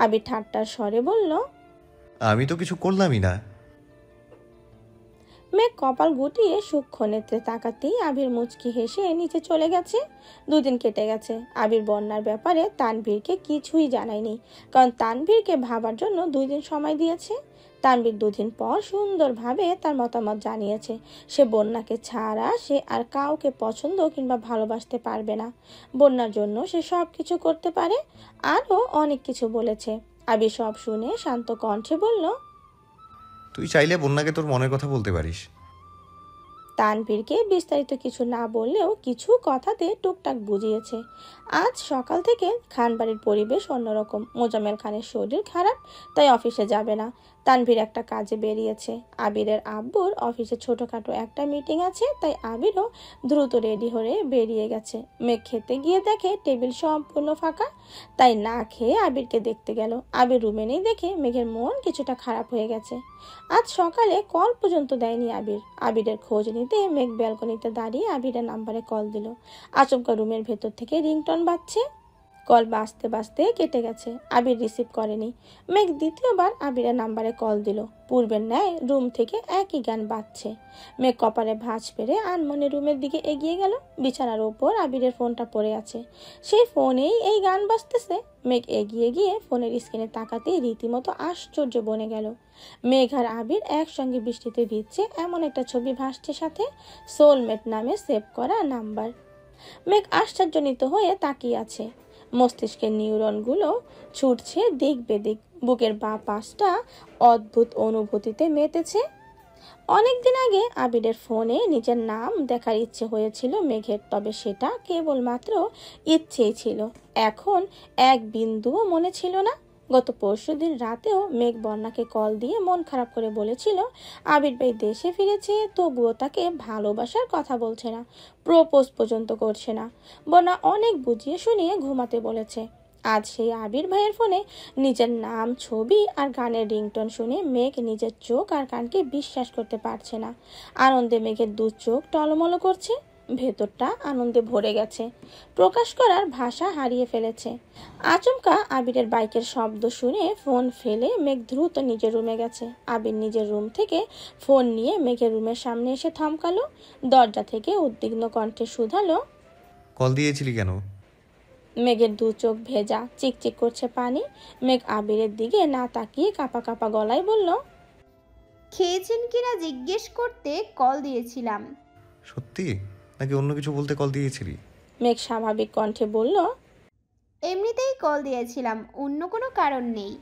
আবির ঠাট্টার স্বরে বলল, আমি তো কিছু করলামই না। মেঘ কপাল গুটিয়ে সূক্ষ্ম নেত্রে তাকাতেই আবির মুচকি হেসে নিচে চলে গেছে। দুদিন কেটে গেছে। আবির বন্যার ব্যাপারে তানভীরকে কিছুই জানায়নি, কারণ তানভীরকে ভাবার জন্য 2 দিন সময় দিয়েছে। তানভীর 2 দিন পর সুন্দরভাবে তার মতামত জানিয়েছে সে বন্যাকে ছাড়া সে আর কাউকে পছন্দ কিংবা ভালোবাসতে পারবে না। বন্যার জন্য সে সব কিছু করতে পারে, আরও অনেক কিছু বলেছে। আবির সব শুনে শান্ত কণ্ঠে বলল, তুই চাইলে বন্যাকে তোর মনের কথা বলতে পারিস। তানভীরকে বিস্তারিত কিছু না বললেও কিছু কথাতে টুকটাক বুঝিয়েছে। আজ সকাল থেকে খানবাড়ির পরিবেশ অন্যরকম। মোজাম্মেল খানের শরীর খারাপ, তাই অফিসে যাবে না। তানভীর একটা কাজে বেরিয়েছে। আবিরের আব্বুর অফিসে ছোটখাটো একটা মিটিং আছে, তাই আবিরও দ্রুত রেডি হয়ে বেরিয়ে গেছে। মেঘ খেতে গিয়ে দেখে টেবিল সম্পূর্ণ ফাঁকা, তাই না খেয়ে আবিরকে দেখতে গেল। আবির রুমে নেই দেখে মেঘের মন কিছুটা খারাপ হয়ে গেছে। আজ সকালে কল পর্যন্ত দেয়নি আবির। আবিরের খোঁজ নিতে মেঘ ব্যালকনিতে দাঁড়িয়ে আবিরের নাম্বারে কল দিল। আচমকা রুমের ভেতর থেকে রিংটন বাজছে। কল বাজতে বাজতে কেটে গেছে। আবির রিসিভ করেনি। মেঘ দ্বিতীয়বার আবিরের নাম্বারে কল দিল। পূর্বের ন্যায় রুম থেকে একই গান বাজছে। মেঘ কপালে ভাঁজ পেরে আনমনে রুমের দিকে এগিয়ে গেল। বিছানার ওপর আবিরের ফোনটা পড়ে আছে, সেই ফোনেই এই গান বাজতেছে। মেঘ এগিয়ে গিয়ে ফোনের স্ক্রিনে তাকাতেই রীতিমতো আশ্চর্য বনে গেল। মেঘ আর আবির একসঙ্গে বৃষ্টিতে ভিজছে এমন একটা ছবি ভাসছে, সাথে সোলমেট নামে সেভ করা নাম্বার। মেঘ আশ্চর্যজনিত হয়ে তাকিয়ে আছে। মস্তিষ্কের নিউরনগুলো ছুটছে দিক বেদিক। বুকের বাঁ পাশটা অদ্ভুত অনুভূতিতে মেতেছে। অনেকদিন আগে আবিরের ফোনে নিজের নাম দেখার ইচ্ছে হয়েছিল মেঘের, তবে সেটা কেবলমাত্র ইচ্ছেই ছিল। এখন এক বিন্দুও মনে ছিল না। গত পরশুদিন রাতেও মেঘ বন্যাকে কল দিয়ে মন খারাপ করে বলেছিল আবির ভাই দেশে ফিরেছে, তবুও তাকে ভালোবাসার কথা বলছে না, প্রপোজ পর্যন্ত করছে না। বন্যা অনেক বুঝিয়ে শুনিয়ে ঘুমাতে বলেছে। আজ সেই আবির ভাইয়ের ফোনে নিজের নাম, ছবি আর গানের রিংটোন শুনে মেঘ নিজের চোখ আর কানকে বিশ্বাস করতে পারছে না। আনন্দে মেঘের 2 চোখ টলমলো করছে। ভেতরটা আনন্দে ভরে গেছে, প্রকাশ করার ভাষা হারিয়ে ফেলেছে। আচমকা আবিরের বাইকের শব্দ শুনে ফোন ফেলে মেঘ দ্রুত নিজের রুমে গেছে। আবির নিজের রুম থেকে ফোন নিয়ে মেঘের রুমের সামনে এসে থমকালো। দরজা থেকে উদ্বিগ্ন কণ্ঠে শুধালো, কল দিয়েছিলি কেন? মেঘের 2 চোখ ভেজা, চিকচিক করছে পানি। মেঘ আবিরের দিকে না তাকিয়ে কাঁপা কাঁপা গলায় বলল, খেয়েছেন কিনা জিজ্ঞেস করতে কল দিয়েছিলাম। সত্যি নাকি অন্য কিছু বলতে কল দিয়েছিলি? মেঘ স্বাভাবিক কণ্ঠে বলল, এমনিতেই কল দিয়েছিলাম, অন্য কোনো কারণ নেই।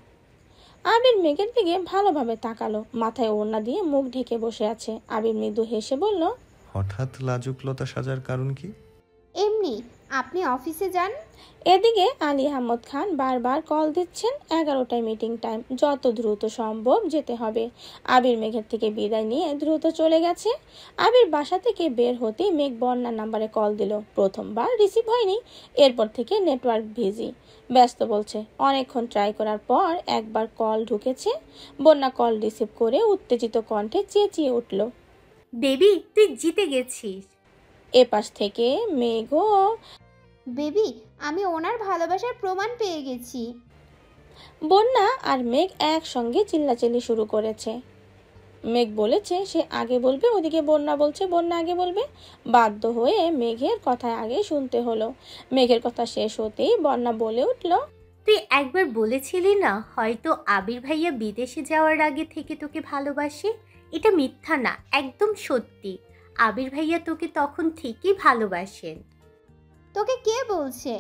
আবির মেঘের দিকে ভালোভাবে তাকালো। মাথায় ওড়না দিয়ে মুখ ঢেকে বসে আছে। আবির মৃদু হেসে বলল, হঠাৎ লাজুকলতা সাজার কারণ কি? এমনি, আপনি অফিসে যান। এদিকে আলী আহমদ খান বারবার কল দিচ্ছেন। 11টায় মিটিং টাইম, যত দ্রুত সম্ভব যেতে হবে। আবির মেঘের থেকে বিদায় নিয়ে দ্রুত চলে গেছে। আবির বাসা থেকে বের হতেই মেঘ বন্যার নাম্বারে কল দিল। প্রথমবার রিসিভ হয়নি, এরপর থেকে নেটওয়ার্ক বিজি, ব্যস্ত বলছে। অনেকক্ষণ ট্রাই করার পর একবার কল ঢুকেছে। বন্যা কল রিসিভ করে উত্তেজিত কণ্ঠে চেঁচিয়ে উঠল, বেবি, তুই জিতে গেছিস। এপাশ থেকে মেঘও, বেবি, আমি ওনার ভালোবাসার প্রমাণ পেয়ে গেছি। বন্যা আর মেঘ একসঙ্গে চিল্লাচিল্লি শুরু করেছে। মেঘ বলেছে সে আগে বলবে, ওদিকে বন্যা বলছে বন্যা আগে বলবে। বাধ্য হয়ে মেঘের কথা আগে শুনতে হলো। মেঘের কথা শেষ হতেই বন্যা বলে উঠল, তুই একবার বলেছিলি না হয়তো আবির ভাইয়া বিদেশে যাওয়ার আগে থেকে তোকে ভালোবাসে। এটা মিথ্যা না, একদম সত্যি। আবির ভাইয়া তোকে তখন ঠিকই ভালোবাসেন। তোকে কে বলছে?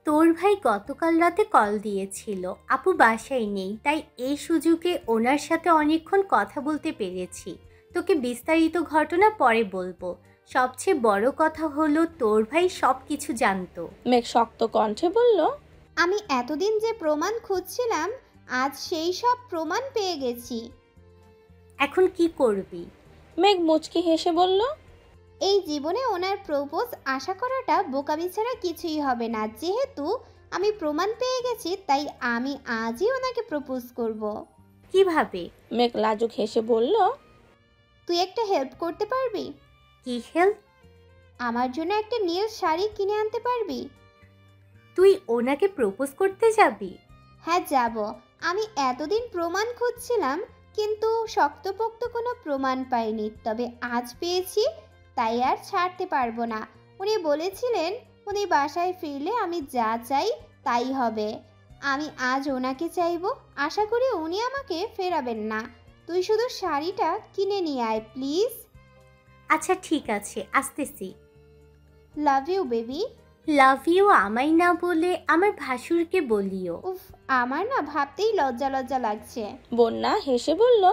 তোর ভাই গতকাল রাতে কল দিয়েছিল। আপু বাসায় নেই, তাই এই সুযোগে ওনার সাথে অনেকক্ষণ কথা বলতে পেরেছি। তোকে বিস্তারিত ঘটনা পরে বলবো। সবচেয়ে বড় কথা হলো তোর ভাই সব কিছু জানতো। মেঘ শক্ত কণ্ঠে বলল, আমি এতদিন যে প্রমাণ খুঁজছিলাম, আজ সেই সব প্রমাণ পেয়ে গেছি। এখন কি করবি? মেঘ মুচকি হেসে বলল, এই জীবনে ওনার প্রপোজ আশা করাটা বোকামি ছাড়া কিছুই হবে না। যেহেতু আমি প্রমাণ পেয়ে গেছি, তাই আমি আজই ওনাকে প্রপোজ করব। কিভাবে? মেঘ লাজুক হেসে বলল, তুই একটা হেল্প করতে পারবি? কি হেল্প? আমার জন্য একটা নীল শাড়ি কিনে আনতে পারবি? তুই ওনাকে প্রপোজ করতে যাবি? হ্যাঁ যাব। আমি এতদিন প্রমাণ খুঁজছিলাম, কিন্তু শক্তপোক্ত কোনো প্রমাণ পাইনি, তবে আজ পেয়েছি, তাই আর ছাড়তে পারবো না। উনি বলেছিলেন উনি বাসায় ফিরলে আমি যা চাই তাই হবে। আমি আজ ওনাকে চাইবো, আশা করি উনি আমাকে ফেরাবেন না। তুই শুধু শাড়িটা কিনে নিয়ে আয় প্লিজ। আচ্ছা ঠিক আছে, আসতেছি। Love you baby. Love you আমায় না বলে আমার ভাসুরকে বলিও। উফ, আমার না ভাবতেই লজ্জা লজ্জা লাগছে। বন্যা হেসে বলল।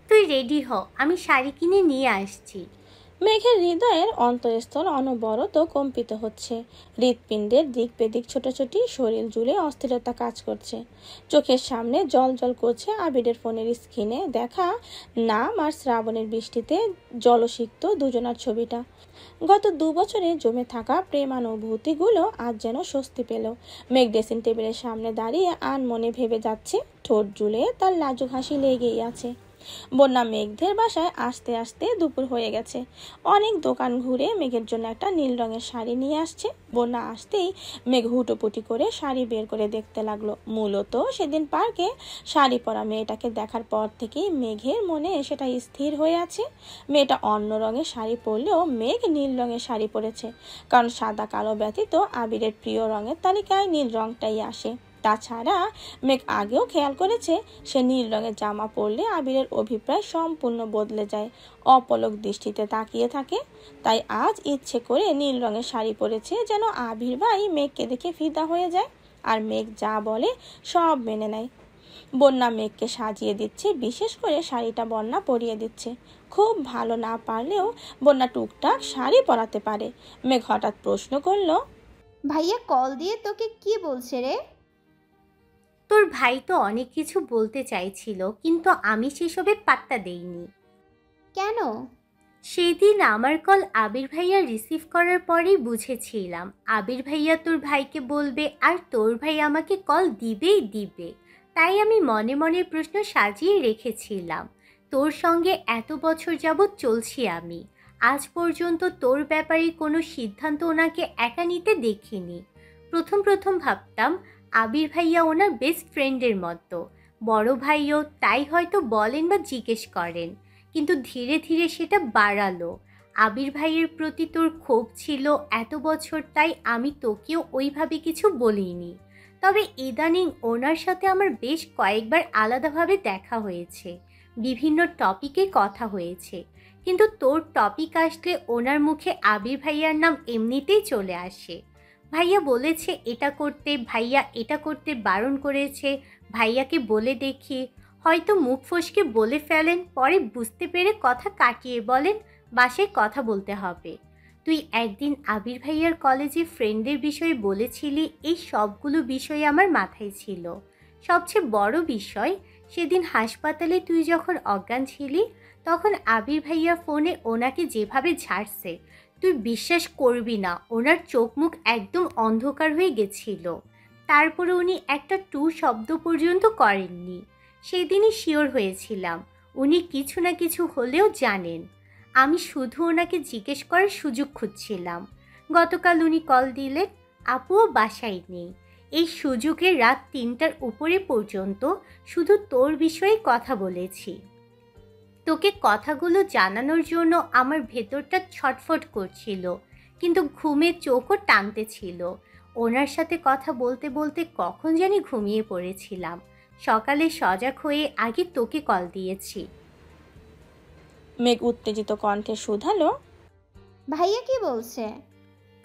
তুই রেডি হ, আমি শাড়ি কিনে নিয়ে আসছি। মেঘের হৃদয়ের অন্তঃস্থল অনবরত কম্পিত হচ্ছে। হৃৎপিণ্ডের দিক বেদিক ছোটাছুটি, শরীর জুড়ে অস্থিরতা কাজ করছে। চোখের সামনে জল জল করছে আবিরের ফোনের স্ক্রিনে দেখা নাম আর শ্রাবণের বৃষ্টিতে জলসিক্ত দুজনার ছবিটা। গত 2 বছরে জমে থাকা প্রেমানুভূতিগুলো আজ যেন স্বস্তি পেল। মেঘ ড্রেসিং টেবিলের সামনে দাঁড়িয়ে আনমনে ভেবে যাচ্ছে, ঠোঁট জুড়ে তার লাজুক হাসি লেগেই আছে। বন্যা মেঘদের বাসায় আসতে আসতে দুপুর হয়ে গেছে। অনেক দোকান ঘুরে মেঘের জন্য একটা নীল রঙের শাড়ি নিয়ে আসছে। বন্যা আসতেই মেঘ হুটোপুটি করে শাড়ি বের করে দেখতে লাগলো। মূলত সেদিন পার্কে শাড়ি পরা মেয়েটাকে দেখার পর থেকেই মেঘের মনে সেটা স্থির হয়ে আছে। মেয়েটা অন্য রঙের শাড়ি পরলেও মেঘ নীল রঙের শাড়ি পরেছে, কারণ সাদা কালো ব্যতীত আবিরের প্রিয় রঙের তালিকায় নীল রঙটাই আসে। তাছাড়া মেঘ আগেও খেয়াল করেছে, সে নীল রঙের জামা পরলে আবিরের অভিপ্রায় সম্পূর্ণ বদলে যায়, অপলক দৃষ্টিতে তাকিয়ে থাকে। তাই আজ ইচ্ছে করে নীল রঙের শাড়ি পরেছে, যেন আবির ভাই মেঘকে দেখে ফিদা হয়ে যায় আর মেঘ যা বলে সব মেনে নেয়। বন্যা মেঘকে সাজিয়ে দিচ্ছে, বিশেষ করে শাড়িটা বন্যা পরিয়ে দিচ্ছে। খুব ভালো না পারলেও বন্যা টুকটাক শাড়ি পরাতে পারে। মেঘ হঠাৎ প্রশ্ন করলো, ভাইয়া কল দিয়ে তোকে কি বলছে রে? তোর ভাই তো অনেক কিছু বলতে চাইছিল, কিন্তু আমি সেসবে পাত্তা দেইনি। কেন? সেদিন আমার কল আবির ভাইয়া রিসিভ করার পরেই বুঝেছিলাম আবির ভাইয়া তোর ভাইকে বলবে আর তোর ভাই আমাকে কল দিবেই দিবে। তাই আমি মনে মনে প্রশ্ন সাজিয়ে রেখেছিলাম। তোর সঙ্গে এত বছর যাবৎ চলছি আমি, আজ পর্যন্ত তোর ব্যাপারে কোনো সিদ্ধান্ত ওনাকে একা নিতে দেখিনি। প্রথম প্রথম ভাবতাম আবির ভাইয়া ওনার বেস্ট ফ্রেন্ডের মতো, বড় ভাইও তাই হয়তো বলেন বা জিজ্ঞেস করেন, কিন্তু ধীরে ধীরে সেটা বাড়ালো। আবির ভাইয়ের প্রতি তোর ক্ষোভ ছিল এত বছর, তাই আমি তোকেও ওইভাবে কিছু বলিনি। তবে ইদানিং ওনার সাথে আমার বেশ কয়েকবার আলাদাভাবে দেখা হয়েছে, বিভিন্ন টপিকে কথা হয়েছে, কিন্তু তোর টপিক আসলে ওনার মুখে আবির ভাইয়ার নাম এমনিতেই চলে আসে। ভাইয়া বলেছে এটা করতে, ভাইয়া এটা করতে বারণ করেছে, ভাইয়াকে বলে দেখি, হয়তো মুখ ফসকে বলে ফেলেন, পরে বুঝতে পেরে কথা কাটিয়ে বলেন বাসায় কথা বলতে হবে। তুই একদিন আবির ভাইয়ার কলেজে ফ্রেন্ডের বিষয়ে বলেছিলি, এই সবগুলো বিষয় আমার মাথায় ছিল। সবচেয়ে বড় বিষয়, সেদিন হাসপাতালে তুই যখন অজ্ঞান ছিলি, তখন আবির ভাইয়া ফোনে ওনাকে যেভাবে ঝাড়ছে, তুই বিশ্বাস করবি না, ওনার চোখ মুখ একদম অন্ধকার হয়ে গেছিল। তারপরে উনি একটা টু শব্দ পর্যন্ত করেননি। সেদিনই শিওর হয়েছিলাম উনি কিছু না কিছু হলেও জানেন। আমি শুধু ওনাকে জিজ্ঞেস করার সুযোগ খুঁজছিলাম। গতকাল উনি কল দিলেন, আপুও বাসায় নেই। এই সুযোগে রাত 3টার উপরে পর্যন্ত শুধু তোর বিষয়ে কথা বলেছি। তোকে কথাগুলো জানানোর জন্য আমার ভেতরটা ছটফট করছিল, কিন্তু ঘুমে চোখও টানতেছিল। ওনার সাথে কথা বলতে বলতে কখন জানি ঘুমিয়ে পড়েছিলাম। সকালে সজাগ হয়ে আগে তোকে কল দিয়েছি। মেঘ উত্তেজিত কণ্ঠে শুধালো, ভাইয়া কি বলছে?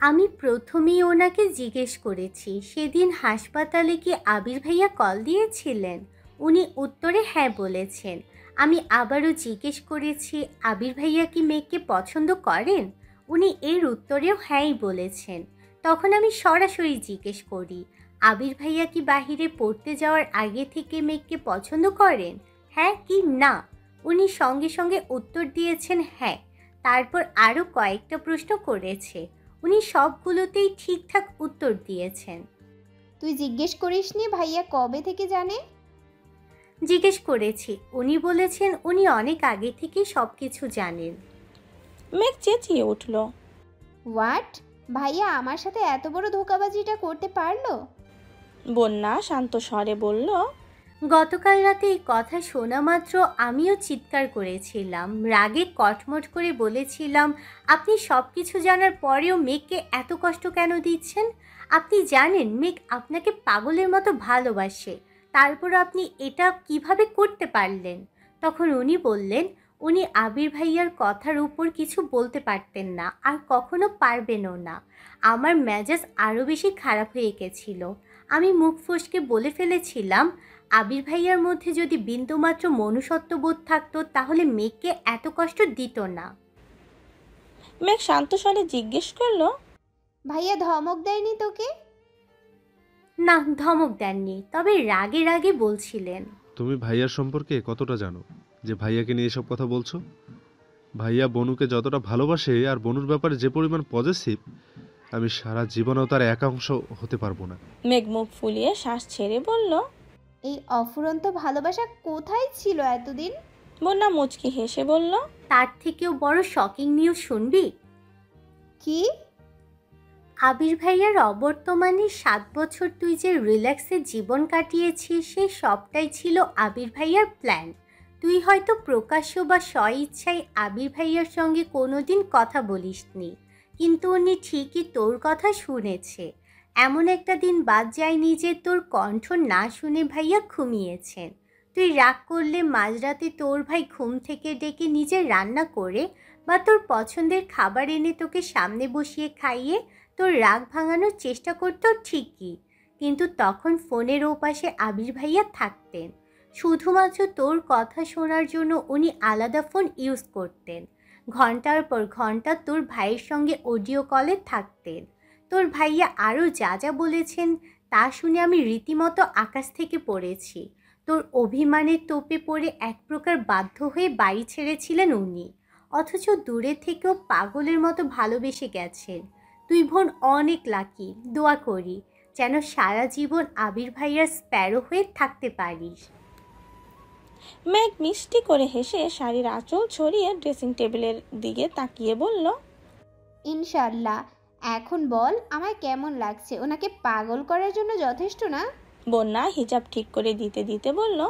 আমি প্রথমেই ওনাকে জিজ্ঞেস করেছি, সেদিন হাসপাতালে কি আবির ভাইয়া কল দিয়েছিলেন? উনি উত্তরে হ্যাঁ বলেছেন। আমি আবারও জিজ্ঞেস করেছি, আবির ভাইয়া কি মেঘকে পছন্দ করেন? উনি এর উত্তরেও হ্যাঁই বলেছেন। তখন আমি সরাসরি জিজ্ঞেস করি, আবির ভাইয়া কি বাহিরে পড়তে যাওয়ার আগে থেকে মেঘকে পছন্দ করেন, হ্যাঁ কি না? উনি সঙ্গে সঙ্গে উত্তর দিয়েছেন হ্যাঁ। তারপর আরও কয়েকটা প্রশ্ন করেছে, উনি সবগুলোতেই ঠিকঠাক উত্তর দিয়েছেন। তুই জিজ্ঞেস করিসনি ভাইয়া কবে থেকে জানে? জিজ্ঞেস করেছি, উনি বলেছেন উনি অনেক আগে থেকেই সব কিছু জানেন। মেঘ চেঁচিয়ে উঠল, হোয়াট? ভাইয়া আমার সাথে এত বড় ধোঁকাবাজিটা করতে পারলো? বন্যা শান্ত স্বরে বলল, গতকাল রাতে এই কথা শোনা মাত্র আমিও চিৎকার করেছিলাম, রাগে কটমট করে বলেছিলাম, আপনি সব কিছু জানার পরেও মেঘকে এত কষ্ট কেন দিচ্ছেন? আপনি জানেন মেঘ আপনাকে পাগলের মতো ভালোবাসে, তারপর আপনি এটা কিভাবে করতে পারলেন? তখন উনি বললেন উনি আবির ভাইয়ার কথার উপর কিছু বলতে পারতেন না, আর কখনো পারবেনও না। আমার মেজাজ আরও বেশি খারাপ হয়ে গেছিল। আমি মুখ ফসকে বলে ফেলেছিলাম, আবির ভাইয়ার মধ্যে যদি বিন্দুমাত্র মনুষ্যত্ববোধ থাকতো তাহলে মেঘকে এত কষ্ট দিত না। মেঘ শান্ত স্বরে জিজ্ঞেস করলো, ভাইয়া ধমক দেয়নি তোকে? না, ধমক দেননি, তবে রাগে রাগে বলছিলেন। তুমি ভাইয়ার সম্পর্কে কতটা জানো যে ভাইয়াকে নিয়ে এসব কথা বলছো? ভাইয়া বনুকে যতটা ভালোবাসে আর বনুর ব্যাপারে যে পরিমাণ পজিটিভ, আমি সারা জীবনেও তার একাংশ হতে পারবো না। মেঘ মুখ ফুলিয়ে শ্বাস ছেড়ে বলল, এই অফুরন্ত ভালোবাসা কোথায় ছিল এতদিন? বন্যা মুচকি হেসে বলল, তার থেকেও বড় শকিং নিউজ শুনবি? কি? আবির ভাইয়ার অবর্তমানে 7 বছর তুই যে রিল্যাক্সে জীবন কাটিয়েছিস সেই সবটাই ছিল আবির ভাইয়ার প্ল্যান। তুই হয়তো প্রকাশ্য বা স্বইচ্ছায় আবির ভাইয়ার সঙ্গে কোনোদিন কথা বলিসনি, কিন্তু উনি ঠিকই তোর কথা শুনেছে। এমন একটা দিন বাদ যায়নি যে তোর কণ্ঠ না শুনে ভাইয়া ঘুমিয়েছেন। তুই রাগ করলে মাঝরাতে তোর ভাই ঘুম থেকে ডেকে নিজে রান্না করে বা তোর পছন্দের খাবার এনে তোকে সামনে বসিয়ে খাইয়ে তোর রাগ ভাঙানোর চেষ্টা করতো ঠিকই, কিন্তু তখন ফোনের ওপাশে আবির ভাইয়া থাকতেন। শুধুমাত্র তোর কথা শোনার জন্য উনি আলাদা ফোন ইউজ করতেন। ঘন্টার পর ঘন্টা তোর ভাইয়ের সঙ্গে অডিও কলে থাকতেন। তোর ভাইয়া আরও যা যা বলেছেন তা শুনে আমি রীতিমতো আকাশ থেকে পড়েছি। তোর অভিমানের তোপে পড়ে এক প্রকার বাধ্য হয়ে বাড়ি ছেড়েছিলেন উনি, অথচ দূরে থেকেও পাগলের মতো ভালোবেসে গেছেন। তুই বোন অনেক লাকি, দোয়া করি যেন সারা জীবন আবির ভাইয়ার স্প্যারো হয়ে থাকতে পারিস। মেঘ মিষ্টি করে হেসে শাড়ির আঁচল ছড়িয়ে ড্রেসিং টেবিলের দিকে তাকিয়ে বলল, ইনশাল্লাহ। এখন বল আমায় কেমন লাগছে? ওনাকে পাগল করার জন্য যথেষ্ট না? বন্যা হিজাব ঠিক করে দিতে দিতে বলল,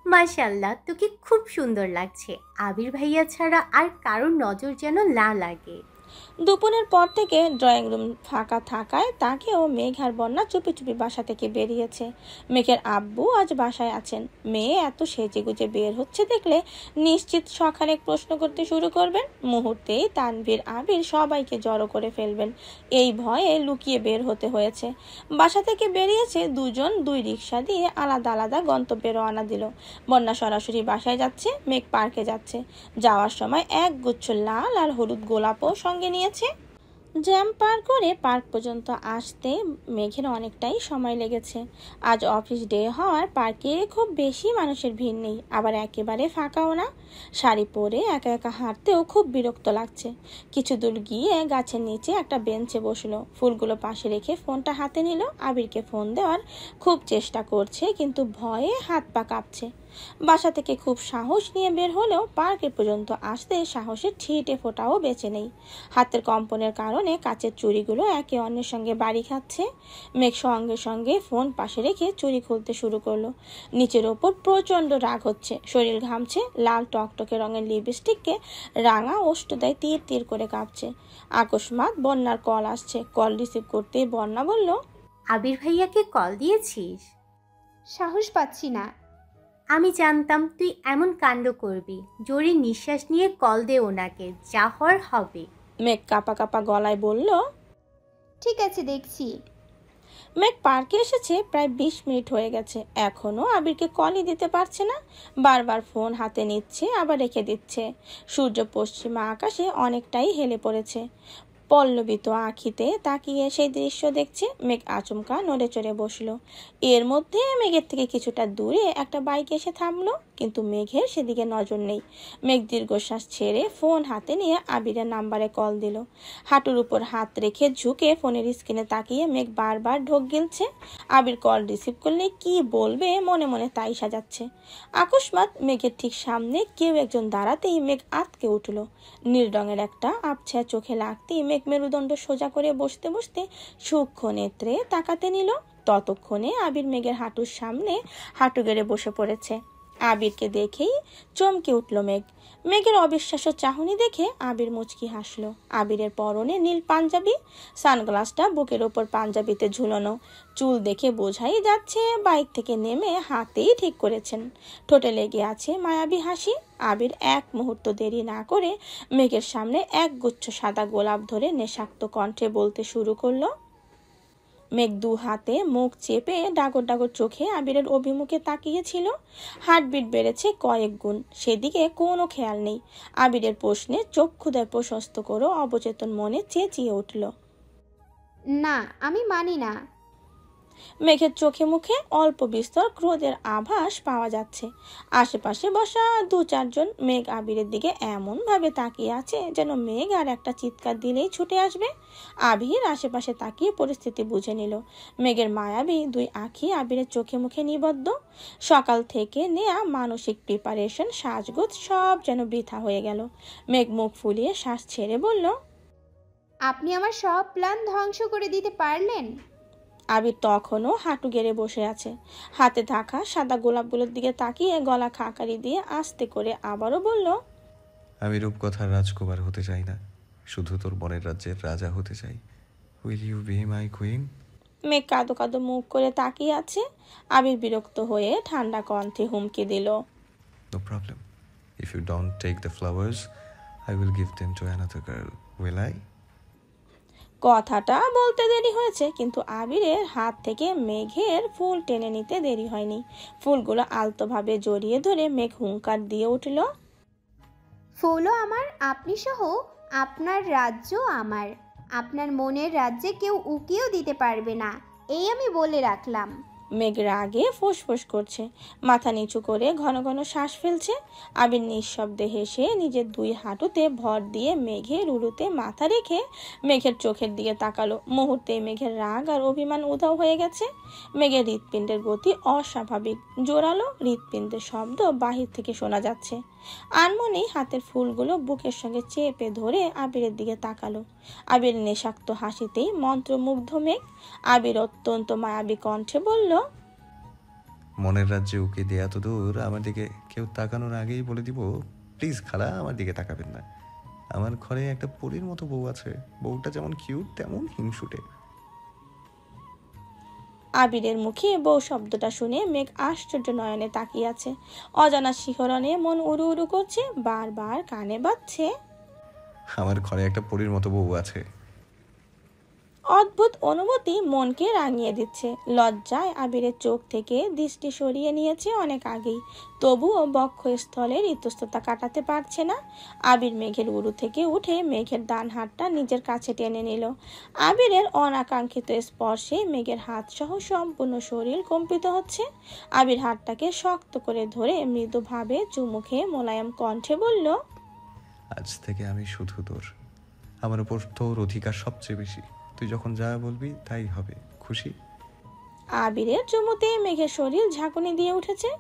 মাশাল্লাহ, তোকে খুব সুন্দর লাগছে। আবির ভাইয়া ছাড়া আর কারোর নজর যেন না লাগে। দুপুরের পর থেকে ড্রয়িং রুম ফাঁকা থাকায় তাকেও মেঘ আর বন্যা চুপি চুপি বাসা থেকে বেরিয়েছে। মেঘের আব্বু আজ বাসায় আছেন। মেয়ে এত সেজেগুজে বের হচ্ছে দেখলে নিশ্চিত সখানেক প্রশ্ন করতে শুরু করবেন। মুহূর্তেই তানভীর আবির সবাইকে জড়ো করে ফেলবেন, এই ভয়ে লুকিয়ে বের হতে হয়েছে। বাসা থেকে বেরিয়েছে দুজন, 2 রিক্সা দিয়ে আলাদা আলাদা গন্তব্যে রওনা দিল। বন্যা সরাসরি বাসায় যাচ্ছে, মেঘ পার্কে যাচ্ছে। যাওয়ার সময় এক গুচ্ছ লাল আর হলুদ গোলাপও সঙ্গে নিয়েছে। জ্যাম পার করে পার্ক পর্যন্ত আসতে মেঘের অনেকটাই সময় লেগেছে। আজ অফিস ডে হওয়ার পার্কে খুব বেশি মানুষের ভিড় নেই, আবার একেবারে ফাঁকাও না। শাড়ি পরে একা একা হাঁটতেও খুব বিরক্ত লাগছে। কিছু দূর গিয়ে গাছের নিচে একটা বেঞ্চে বসলো, ফুলগুলো পাশে রেখে ফোনটা হাতে নিল। আবিরকে ফোন দেওয়ার খুব চেষ্টা করছে, কিন্তু ভয়ে হাত পা কাঁপছে। বাসা থেকে খুব সাহস নিয়ে বের হলেও পার্কে পর্যন্ত আসতে সাহসের ছিটে ফোটাও বেঁচে নেই। হাতের কম্পনের কারণে কাচের চুড়িগুলো একে অন্যের সঙ্গে বাড়ি খাচ্ছে। মেঘ সঙ্গে সঙ্গে ফোন পাশে রেখে চুড়ি খুলতে শুরু করলো। নিচের ওপর প্রচন্ড রাগ হচ্ছে, শরীর ঘামছে। লাল টকটকে রঙের লিপস্টিককে রাঙা ওষ্ঠদায় তীর তীর করে কাঁপছে। আকস্মাৎ বন্যার কল আসছে। কল রিসিভ করতে বন্যা বলল, আবির ভাইয়াকে কল দিয়েছিস? সাহস পাচ্ছি না। আমি জানতাম তুই এমন কাণ্ড করবি। জোরে নিঃশ্বাস নিয়ে কল দে ওনাকে, যা হওয়ার হবে। মেঘ কাঁপা কাঁপা গলায় বলল, ঠিক আছে, দেখছি। মেঘ পার্কে এসেছে প্রায় 20 মিনিট হয়ে গেছে, এখনো আবিরকে কলই দিতে পারছে না। বারবার ফোন হাতে নিচ্ছে, আবার রেখে দিচ্ছে। সূর্য পশ্চিমা আকাশে অনেকটাই হেলে পড়েছে। পল্লবিত আঁখিতে তাকিয়ে সেই দৃশ্য দেখছে। মেঘ আচমকা নড়ে চড়ে বসলো। এর মধ্যে মেঘের থেকে কিছুটা দূরে একটা বাইক এসে থামলো, কিন্তু মেঘের সেদিকে নজর নেই। মেঘ দীর্ঘশ্বাস ছেড়ে ফোন হাতে নিয়ে আবিরের নাম্বারে কল দিল। হাঁটুর উপর হাত রেখে ঝুঁকে ফোনের স্ক্রিনে তাকিয়ে মেঘ বারবার ঢোক গিলছে। আবির কল রিসিভ করলে কি বলবে মনে মনে তাই সাজাচ্ছে। আকস্মাৎ মেঘের ঠিক সামনে কেউ একজন দাঁড়াতেই মেঘ আঁতকে উঠল। নীল রঙের একটা আবছা চোখে লাগতেই মেঘ মেরুদণ্ড সোজা করে বসতে বসতে সূক্ষ্ম নেত্রে তাকাতে নিল। ততক্ষণে আবির মেঘের হাঁটুর সামনে হাঁটু গেড়ে বসে পড়েছে। আবিরকে দেখেই চমকে উঠল মেঘ। মেঘের অবিশ্বাস্য চাহনি দেখে আবির মুচকি হাসলো। আবিরের পরনে নীল পাঞ্জাবি, সানগ্লাসটা বুকের ওপর পাঞ্জাবিতে ঝুলানো, চুল দেখে বোঝাই যাচ্ছে বাইক থেকে নেমে হাতেই ঠিক করেছেন। ঠোঁটে লেগে আছে মায়াবী হাসি। আবির এক মুহূর্ত দেরি না করে মেঘের সামনে এক গুচ্ছ সাদা গোলাপ ধরে নেশাক্ত কণ্ঠে বলতে শুরু করলো। মেঘ দু হাতে মুখ চেপে ডাগর ডাগর চোখে আবিরের অভিমুখে তাকিয়েছিল। হার্টবিট বেড়েছে কয়েক গুণ, সেদিকে কোনো খেয়াল নেই। আবিরের প্রশ্নে চক্ষুদয় প্রশস্ত করে অবচেতন মনে চেঁচিয়ে উঠল, না আমি মানি না। মেঘের চোখে মুখে অল্প বিস্তর ক্রোধের আভাস পাওয়া যাচ্ছে। আশেপাশে বসা দু চারজন মেঘ আবিরের দিকে এমন ভাবে তাকিয়ে আছে যেন মেঘ আর একটা চিৎকার দিলেই ছুটে আসবে। আবির আশেপাশে তাকিয়ে পরিস্থিতি বুঝে নিল। মেঘের মায়াবী দুই আঁখি আবিরের চোখে মুখে নিবদ্ধ। সকাল থেকে নেয়া মানসিক প্রিপারেশন, সাজগোজ সব যেন বৃথা হয়ে গেল। মেঘ মুখ ফুলিয়ে শ্বাস ছেড়ে বলল, আপনি আমার সব প্ল্যান ধ্বংস করে দিতে পারলেন। আবির তখনও হাঁটু গেড়ে বসে আছে। হাতে থাকা সাদা গোলাপগুলোর দিকে তাকিয়ে গলা খাকারি দিয়ে আস্তে করে আবারও বলল, আমি রূপকথার রাজকুমার হতে চাই না, শুধু তোর বনের রাজ্যের রাজা হতে চাই। Will you be my queen? Megh কাঁদো কাঁদো মুখ করে তাকিয়ে আছে। আবির বিরক্ত হয়ে ঠান্ডা কণ্ঠে হুমকি দিল, no problem, if you don't take the flowers I will give them to another girl, will I? কথাটা বলতে দেরি হয়েছে, কিন্তু আবিরের হাত থেকে মেঘের ফুল টেনে নিতে দেরি হয়নি। ফুলগুলো আলতোভাবে জড়িয়ে ধরে মেঘ হুঙ্কার দিয়ে উঠল, ফুলও আমার, আপনি সহ আপনার রাজ্য আমার। আপনার মনের রাজ্যে কেউ উকিও দিতে পারবে না, এই আমি বলে রাখলাম। মেঘ রাগে ফোঁস করছে, মাথা নিচু করে ঘন ঘন শ্বাস ফেলছে। আবির নিঃশব্দে হেসে নিজের দুই হাঁটুতে ভর দিয়ে মেঘের উরুতে মাথা রেখে মেঘের চোখের দিকে তাকালো। মুহূর্তেই মেঘের রাগ আর অভিমান উধাও হয়ে গেছে। মেঘের হৃৎপিণ্ডের গতি অস্বাভাবিক, জোরালো হৃৎপিণ্ডের শব্দ বাহির থেকে শোনা যাচ্ছে। আনমনেই হাতের ফুলগুলো বুকের সঙ্গে চেপে ধরে আবিরের দিকে তাকালো। আবির নেশাক্ত হাসিতেই মন্ত্রমুগ্ধ মেঘ। আবির অত্যন্ত মায়াবী কণ্ঠে বলল, মনের রাজ্যে উকে দেয়া তো দূর, আমার দিকে কেউ তাকানোর আগেই বলে দিব, প্লিজ খালা আমার দিকে তাকাবেন না। আমার ঘরে একটা পরীর মতো বউ আছে, বউটা যেমন কিউট তেমন হিংসুটে। আবিরের মুখে বউ শব্দটা শুনে মেঘ আশ্চর্য নয়নে তাকিয়ে আছে। অজানা শিহরণে মন উড়ু উড়ু করছে, বারবার কানে বাজছে, আমার ঘরে একটা পরীর মতো বউ আছে। অদ্ভুত অনুভূতি মনকে রাঙিয়ে দিচ্ছে। লজ্জায় আবিরের চোখ থেকে দৃষ্টি সরিয়ে নিয়েছে অনেক আগেই, তবুও বক্ষস্থলের ইতস্ততা কাটাতে পারছে না। আবির মেঘের উরু থেকে উঠে মেঘের ডান হাতটা নিজের কাছে টেনে নিল। আবিরের অনাকাঙ্ক্ষিত স্পর্শে মেঘের হাত সহ সম্পূর্ণ শরীর কম্পিত হচ্ছে। আবির হাতটাকে শক্ত করে ধরে মৃদুভাবে চুমু খেয়ে মোলায়েম কণ্ঠে বলল, আজ থেকে আমি শুধু তোর, আমার উপর তোর অধিকার সবচেয়ে বেশি। তুই যখন যা বলবি তাই হবে, খুশি? আবিরের চুমুতে মেঘের শরীর ঝাঁকুনি দিয়ে উঠেছে।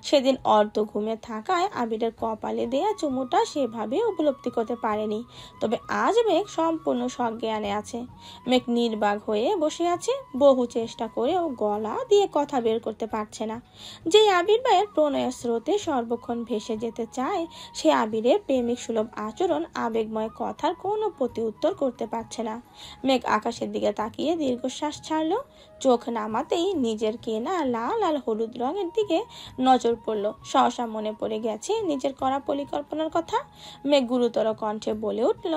সেদিন অর্ধ ঘুমে থাকায় আবিরের কপালে দেয়া চুমুটা সেভাবে উপলব্ধি করতে পারেনি, তবে আজ মেঘ সম্পূর্ণ সজ্ঞানে আছে। মেঘ নির্বাক হয়ে বসে আছে, বহু চেষ্টা করেও গলা দিয়ে কথা বের করতে পারছে না। যে আবির ভাইয়ের প্রণয়ের স্রোতে সর্বক্ষণ ভেসে যেতে চায়, সে আবিরের প্রেমিক সুলভ আচরণ, আবেগময় কথার কোনো প্রতি উত্তর করতে পারছে না। মেঘ আকাশের দিকে তাকিয়ে দীর্ঘশ্বাস ছাড়ল। চোখ নামাতেই নিজের কেনা লাল আর হলুদ রঙের দিকে নজর পড়ল। সহসা মনে পড়ে গেছে নিজের করা পরিকল্পনার কথা। মেঘ গুরুতর কণ্ঠে বলে উঠল,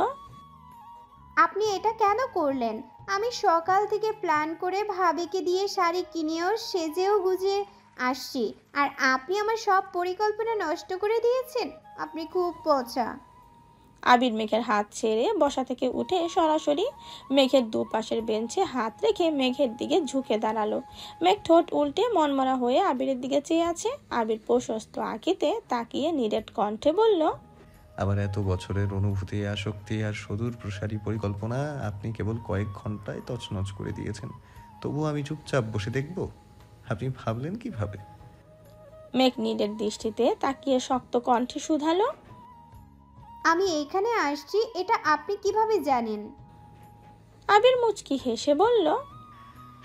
আপনি এটা কেন করলেন? আমি সকাল থেকে প্ল্যান করে ভাবিকে দিয়ে শাড়ি কিনেও সেজেও গুজে আসছি, আর আপনি আমার সব পরিকল্পনা নষ্ট করে দিয়েছেন। আপনি খুব পচা। আবির মেঘের হাত ছেড়ে বসা থেকে উঠে সরাসরি মেঘের দুপাশের বেঞ্চে হাত রেখে মেঘের দিকে ঝুঁকে দাঁড়ালো। মেঘ ঠোঁট উল্টে মনমরা হয়ে আবিরের দিকে চেয়ে আছে। আবির প্রশস্ত আঁখিতে তাকিয়ে নিরেট কণ্ঠে বলল, আমার এত বছরের অনুভূতি, আসক্তি আর সুদূর প্রসারী পরিকল্পনা আপনি কেবল কয়েক ঘন্টায় তছনছ করে দিয়েছেন। তবু আমি চুপচাপ বসে দেখব? আপনি ভাবলেন কিভাবে? মেঘ নিরেট দৃষ্টিতে তাকিয়ে শক্ত কণ্ঠে শুধালো, আমি এইখানে আসছি এটা আপনি কিভাবে জানেন? আবির মুচকি হেসে বলল,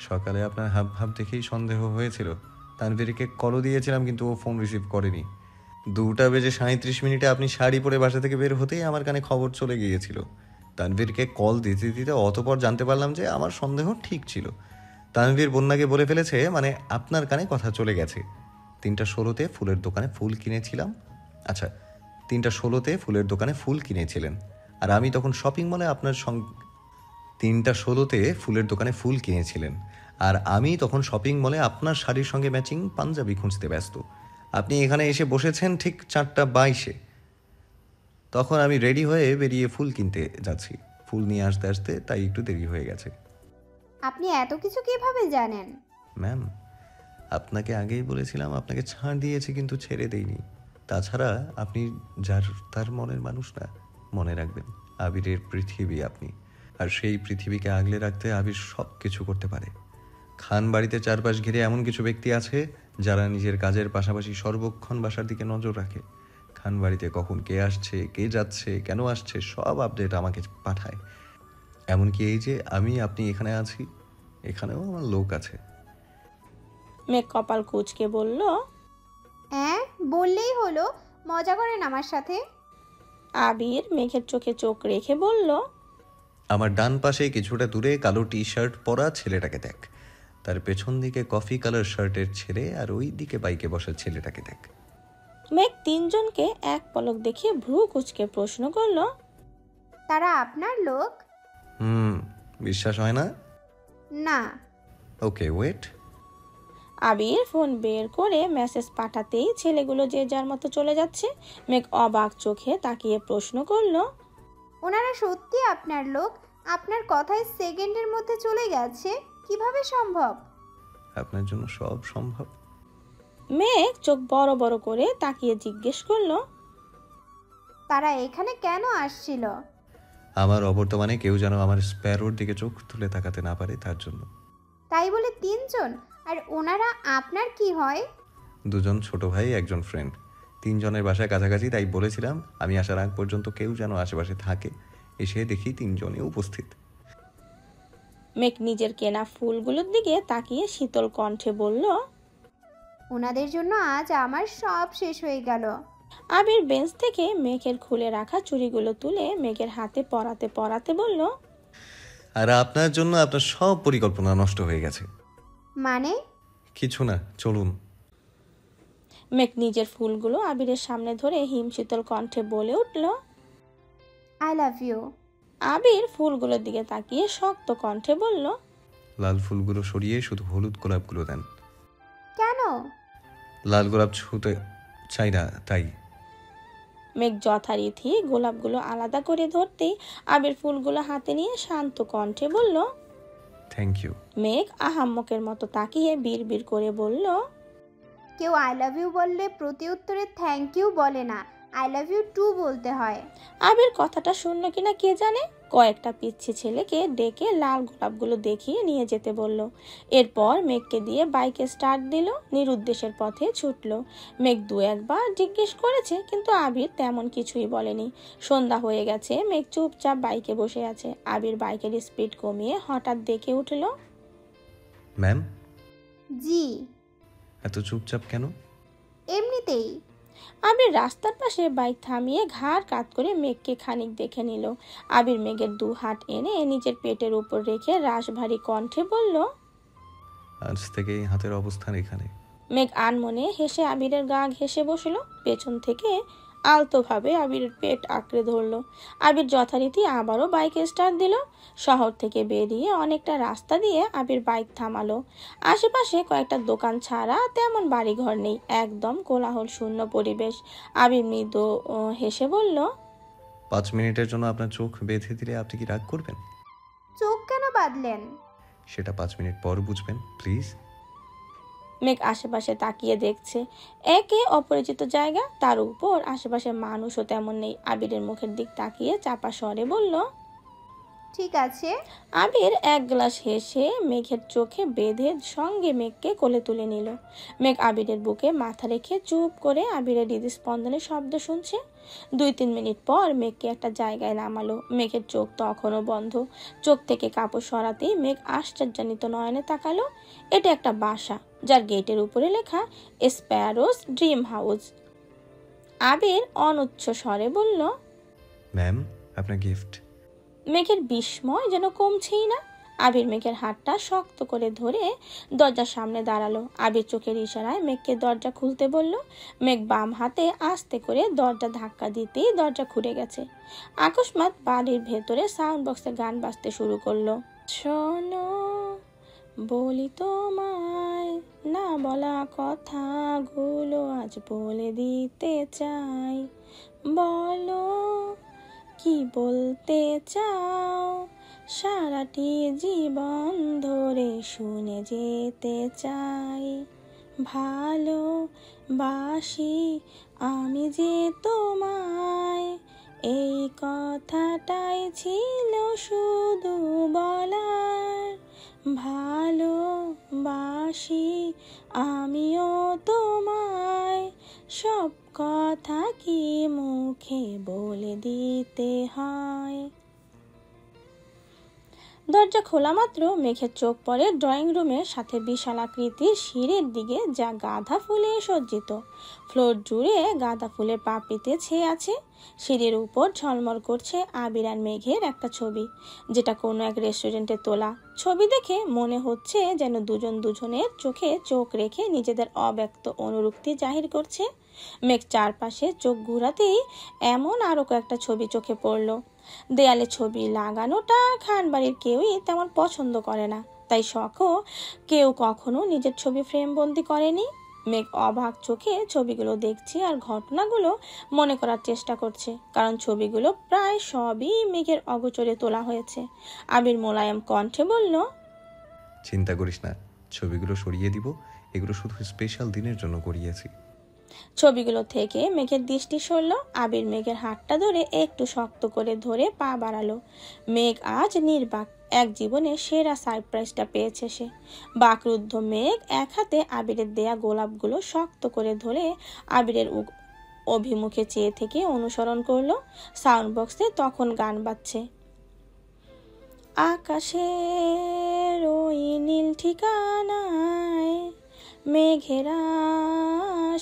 সকালে আপনার হাব ভাব দেখেই সন্দেহ হয়েছিল। তানভীরকে কলও দিয়েছিলাম কিন্তু ও ফোন রিসিভ করেনি। 2:37 আপনি শাড়ি পরে বাসা থেকে বের হতেই আমার কানে খবর চলে গিয়েছিল। তানভীরকে কল দিতে দিতে অতপর জানতে পারলাম যে আমার সন্দেহ ঠিক ছিল। তানভীর বন্যাকে বলে ফেলেছে, মানে আপনার কানে কথা চলে গেছে। 3:16 ফুলের দোকানে ফুল কিনেছিলাম। আচ্ছা, 3:16 ফুলের দোকানে ফুল কিনেছিলেন আর আমি তখন শপিং মলে আপনার সঙ্গে 3:16 ফুলের দোকানে ফুল কিনেছিলেন আর আমি তখন শপিং মলে আপনার শাড়ির সঙ্গে ম্যাচিং পাঞ্জাবি খুঁজতে ব্যস্ত। আপনি এখানে এসে বসেছেন ঠিক 4:22। তখন আমি রেডি হয়ে বেরিয়ে ফুল কিনতে যাচ্ছি। ফুল নিয়ে আসতে আসতে তাই একটু দেরি হয়ে গেছে। আপনি এত কিছু কিভাবে জানেন? ম্যাম, আপনাকে আগেই বলেছিলাম আপনাকে ছাড় দিয়েছি কিন্তু ছেড়ে দেইনি। তাছাড়া আপনি যার তার মনের মানুষ না, মনে রাখবেন আবিরের পৃথিবী আপনি। আর সেই পৃথিবীকে আগলে রাখতে আবির সব কিছু করতে পারে। খান বাড়িতে চারপাশ ঘিরে এমন কিছু ব্যক্তি আছে যারা নিজের কাজের পাশাপাশি সর্বক্ষণ বাসার দিকে নজর রাখে। খান বাড়িতে কখন কে আসছে, কে যাচ্ছে, কেন আসছে সব আপডেট আমাকে পাঠায়। এমনকি এই যে আপনি এখানে আছি, এখানেও আমার লোক আছে। মেঘ কপাল কুঁচকে বলল, হ্যাঁ, বললেই হলো। মজা করেন আমার সাথে। আবির মেঘের চোখে চোখ রেখে বলল, আমার ডান পাশে কিছুটা দূরে কালো টি শার্ট পরা ছেলেটাকে দেখ, তার পেছন দিকে কফি কালার শার্টের ছেলে, আর ওই দিকে বাইকে বসা ছেলেটাকে দেখ। মেঘ তিনজনকে এক পলক দেখে ভ্রু কুঁচকে প্রশ্ন করল, তারা আপনার লোক? বিশ্বাস হয় না? না। ওকে, ওয়েট। আবির ফোন বের করে মেসেজ পাঠাতেই ছেলেগুলো যে যার মতো চলে যাচ্ছে। মেঘ অবাক চোখে তাকিয়ে প্রশ্ন করল, ওনারা সত্যি আপনার লোক? আপনার কথায় সেকেন্ডের মধ্যে চলে গেছে, কিভাবে সম্ভব? আপনার জন্য সব সম্ভব। মেঘ চোখ বড় বড় করে তাকিয়ে জিজ্ঞেস করলো, তারা এখানে কেন আসছিল? আমার অবর্তমানে কেউ যেন আমার স্প্যারোর দিকে চোখ তুলে তাকাতে না পারে তার জন্য। তাই বলে তিনজন? আর ওনারা আপনার কি হয়? 2জন ছোট ভাই, 1জন ফ্রেন্ড। 3জনের বাসায় কাছাকাছি, তাই বলেছিলাম আমি আসার আগ পর্যন্ত কেউ যেন আশেপাশে থাকে। এসে দেখি 3জনই উপস্থিত। মেঘ নিজের কেনা ফুলগুলোর দিকে তাকিয়ে শীতল কণ্ঠে বলল, ওনাদের জন্য আজ আমার সব শেষ হয়ে গেল। আবির বেঞ্চ থেকে মেঘের খুলে রাখা চুড়িগুলো তুলে মেঘের হাতে পরাতে পরাতে বলল, আর আপনার জন্য আপনার সব পরিকল্পনা নষ্ট হয়ে গেছে। মানে? কিছু না, চলুন। মেঘ নিজের ফুলগুলো আবিরের সামনে ধরে হিমশীতল কণ্ঠে বলে উঠল, আই লাভ ইউ। আবির ফুলগুলোর দিকে তাকিয়ে শক্ত কণ্ঠে বলল, লাল ফুলগুলো সরিয়ে শুধু হলুদ গোলাপগুলো দেন। কেন? লাল গোলাপ ছুঁতে চাই না তাই। মেঘ যথারীতি গোলাপগুলো আলাদা করে ধরতেই আবির ফুলগুলো হাতে নিয়ে শান্ত কণ্ঠে বলল, থ্যাংক ইউ। মেঘ আহাম্মকের মতো তাকিয়ে বিড়বিড় করে বলল, কেউ আই লাভ ইউ বললে প্রতি উত্তরে থ্যাংক ইউ বলে না, আই লাভ ইউ টু বলতে হয়। আবির কথাটা শুনলো কিনা কে জানে, কয়েকটা পিচ্ছি ছেলেকে ডেকে লাল গোলাপগুলো দেখিয়ে নিয়ে যেতে বলল। এরপর মেঘকে দিয়ে বাইকে স্টার্ট দিল, নিরুদ্দেশের পথে ছুটলো। মেঘ 2-1বার জিজ্ঞেস করেছে কিন্তু আবির তেমন কিছুই বলেনি। সন্ধ্যা হয়ে গেছে, মেঘ চুপচাপ বাইকে বসে আছে। আবির বাইকের স্পিড কমিয়ে হঠাৎ ডেকে উঠল, ম্যাম। জি। এত চুপচাপ কেন? এমনিতেই। আবির রাস্তার পাশে বাইক থামিয়ে ঘাড় কাত করে মেঘকে খানিক দেখে নিল। আবির মেঘের 2 হাত এনে নিজের পেটের উপর রেখে রাশভারী কণ্ঠে বলল, আজ থেকে এই হাতের অবস্থান এখানে। মেঘ আনমনে হেসে আবিরের গা ঘেঁষে বসলো। পেছন থেকে আলতোভাবে আবিরের পেট আঁকড়ে ধরলো। আবির যথারীতি আবারও বাইকে স্টার্ট দিল। শহর থেকে বেরিয়ে অনেকটা রাস্তা দিয়ে আবির বাইক থামালো। আশেপাশে কয়েকটা দোকান ছাড়া তেমন বাড়িঘর নেই, একদম কোলাহল শূন্য পরিবেশ। আবির মৃদু হেসে বলল, 5 মিনিটের জন্য আপনার চোখ বেঁধে দিলে আপনি কি রাগ করবেন? চোখ কেন বাঁধলেন? সেটা 5 মিনিট পর বুঝবেন, প্লিজ। মেঘ আশেপাশে তাকিয়ে দেখছে। একে অপরিচিত জায়গা, তার উপর আশেপাশে মানুষও তেমন নেই। আবিরের মুখের দিক তাকিয়ে চাপা স্বরে বলল, ঠিক আছে। আবির এক গ্লাস হেসে মেঘের চোখে বেঁধে সঙ্গে মেঘকে কোলে তুলে নিল। মেঘ আবিরের বুকে মাথা রেখে চুপ করে আবিরের হৃদস্পন্দনের শব্দ শুনছে। 2-3 মিনিট পর মেঘকে একটা জায়গায় নামালো। মেঘের চোখ তখনও বন্ধ। চোখ থেকে কাপড় সরাতেই মেঘ আশ্চর্যান্বিত নয়নে তাকালো। এটা একটা বাসা, যার গেটের উপরে লেখা স্প্যারোস ড্রিম হাউস। আবির অনুচ্চ স্বরে বলল, ম্যাম, আপনার গিফট। মেঘের বিস্ময় যেন কমছেই না। আবির মেঘের হাতটা শক্ত করে ধরে দরজার সামনে দাঁড়ালো। আবির চোখের ইশারায় মেঘকে দরজা খুলতে বলল। মেঘ বাম হাতে আস্তে করে দরজা ধাক্কা দিতেই দরজা খুলে গেছে। আকস্মাৎ বাড়ির ভেতরে সাউন্ড বক্সে গান বাজতে শুরু করলো। শোনো, বলি তোমায়, না বলা কথাগুলো আজ বলে দিতে চাই। বলো, কি বলতে চাও, সারাটি জীবন ধরে শুনে যেতে চাই। ভালোবাসি আমি যে তোমায়, এই কথাটাই ছিল শুধু বলার। ভালোবাসি আমিও তোমায়, সব কথা কি মুখে বলে দিতে হয়। দরজা খোলা মাত্র মেঘের চোখ পড়ে ড্রয়িং রুমের সাথে বিশাল আকৃতির সিঁড়ির দিকে, যা গাঁদা ফুলে সজ্জিত। ফ্লোর জুড়ে গাঁদা ফুলের পাপড়িতে ছেয়ে আছে। সিঁড়ির উপর ঝলমল করছে আবির আর মেঘের একটা ছবি, যেটা কোনো এক রেস্টুরেন্টে তোলা। ছবি দেখে মনে হচ্ছে যেন দুজন দুজনের চোখে চোখ রেখে নিজেদের অব্যক্ত অনুরক্তি জাহির করছে। মেঘ চারপাশে চোখ ঘুরাতেই এমন আরো কয়েকটা ছবি চোখে পড়ল। দেয়ালে ছবি লাগানোটা খানবাড়ির কেউই তেমন পছন্দ করে না, তাই শখও কেউ কখনো নিজের ছবি ফ্রেম বন্দি করেনি। মেঘ অবাক চোখে ছবিগুলো দেখছে আর ঘটনাগুলো মনে করার চেষ্টা করছে, কারণ ছবিগুলো প্রায় সবই মেঘের অগোচরে তোলা হয়েছে। আবির মোলায়েম কণ্ঠে বলল, চিন্তা করিস না, ছবিগুলো সরিয়ে দিব। এগুলো শুধু স্পেশাল দিনের জন্য করিয়েছি। ছবিগুলো থেকে মেঘের দৃষ্টি সরল। আবির মেঘের হাতটা ধরে একটু শক্ত করে ধরে পা বাড়ালো। মেঘ আজ নির্বাক, এক জীবনের সেরা সারপ্রাইজটা পেয়েছে সে। বাকরুদ্ধ মেঘ এক হাতে আবিরের দেয়া গোলাপগুলো শক্ত করে ধরে আবিরের অভিমুখে চেয়ে থেকে অনুসরণ করলো। সাউন্ড বক্সে তখন গান বাজছে। আকাশের ওই নীল ঠিকানায় মেঘেরা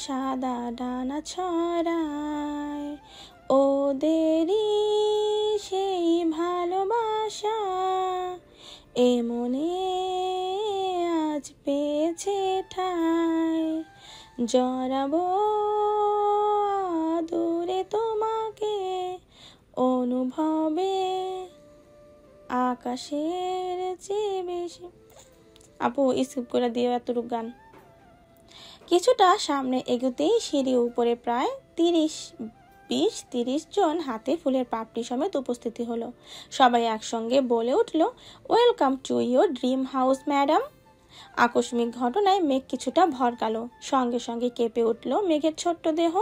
সাদা ডানা ছড়ায়, ওদেরই সেই ভালোবাসা এ মনে আজ পেয়েছে ঠাঁই। জড়াবো দূরে তোমাকে অনুভবে আকাশের চেয়ে বেশি। আপু স্কিপ করে দিও এতটুকু গান। কিছুটা সামনে এগোতেই সিঁড়ি উপরে প্রায় 20-30 জন হাতে ফুলের পাপড়ি সমেত উপস্থিতি হলো। সবাই একসঙ্গে বলে উঠল, welcome to your dream house madam. আকস্মিক ঘটনায় মেঘ কিছুটা ভরকালো। সঙ্গে সঙ্গে কেঁপে উঠল মেঘের ছোট্ট দেহ।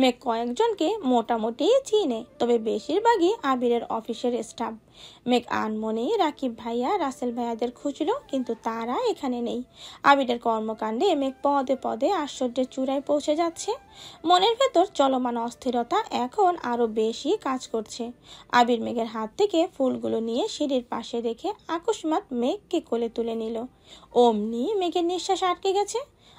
মেঘ কয়েকজনকে মোটামুটি চিনে, তবে বেশিরভাগই আবিরের অফিসের স্টাফ। মেঘ আনমনেই রাকিব ভাইয়া, রাসেল ভাইয়াদের খুঁজল, কিন্তু তারা এখানে নেই। আবিরের কর্মকাণ্ডে মেঘ পদে পদে আশ্চর্যের চূড়ায় পৌঁছে যাচ্ছে। মনের ভেতর চলমান অস্থিরতা এখন আরো বেশি কাজ করছে। আবির মেঘের হাত থেকে ফুলগুলো নিয়ে সিঁড়ির পাশে রেখে আকস্মাৎ মেঘকে কোলে তুলে নিল। অমনি মেঘের নিঃশ্বাস আটকে গেছে।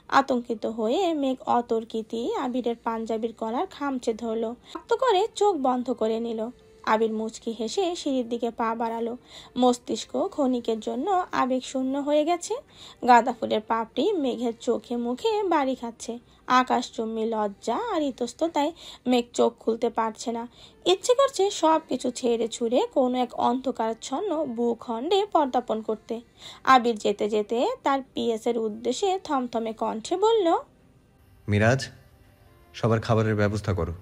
আতঙ্কিত হয়ে মেঘ অতর্কিতই আবিরের পাঞ্জাবির কলার খামচে ধরলো, শক্ত করে চোখ বন্ধ করে নিল। আবির মুচকি হেসে সিঁড়ির দিকে পা বাড়ালো। মস্তিষ্ক ক্ষণিকের জন্য আবেগ শূন্য হয়ে গেছে। গাঁদা ফুলের পাপড়ি মেঘের চোখে মুখে বাড়ি খাচ্ছে। আকাশচুম্বী লজ্জা আর ইতস্ততায় মেঘ চোখ খুলতে পারছে না। ইচ্ছে করছে সব কিছু ছেড়ে ছুড়ে কোনো এক অন্ধকারাচ্ছন্ন ভূখণ্ডে পদার্পণ করতে। আবির যেতে যেতে তার পিএসের উদ্দেশ্যে থমথমে কণ্ঠে বলল, মিরাজ, সবার খাবারের ব্যবস্থা করো।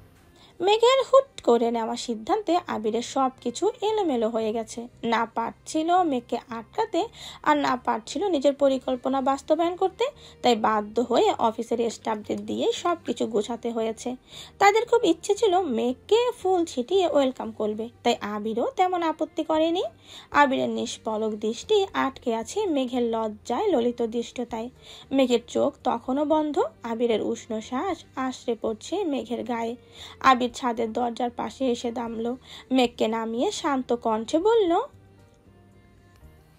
মেঘের হুট করে নেওয়া সিদ্ধান্তে আবিরের সব কিছু এলোমেলো হয়ে গেছে। না পারছিল মেঘকে আটকাতে, আর না পারছিল নিজের পরিকল্পনা বাস্তবায়ন করতে। তাই বাধ্য হয়ে অফিসের স্টাফদের দিয়ে সব কিছু গোছাতে হয়েছে। তাদের খুব ইচ্ছে ছিল মেঘকে ফুল ছিটিয়ে ওয়েলকাম করবে, তাই আবিরও তেমন আপত্তি করেনি। আবিরের নিষ্পলক দৃষ্টি আটকে আছে মেঘের লজ্জায় ললিত দৃষ্টতায়। মেঘের চোখ তখনও বন্ধ। আবিরের উষ্ণ শ্বাস আশ্রে পড়ছে মেঘের গায়ে। আবির ছাদের দরজার পাশে এসে দাঁড়ালো। মেঘকে নামিয়ে শান্ত কণ্ঠে বলল,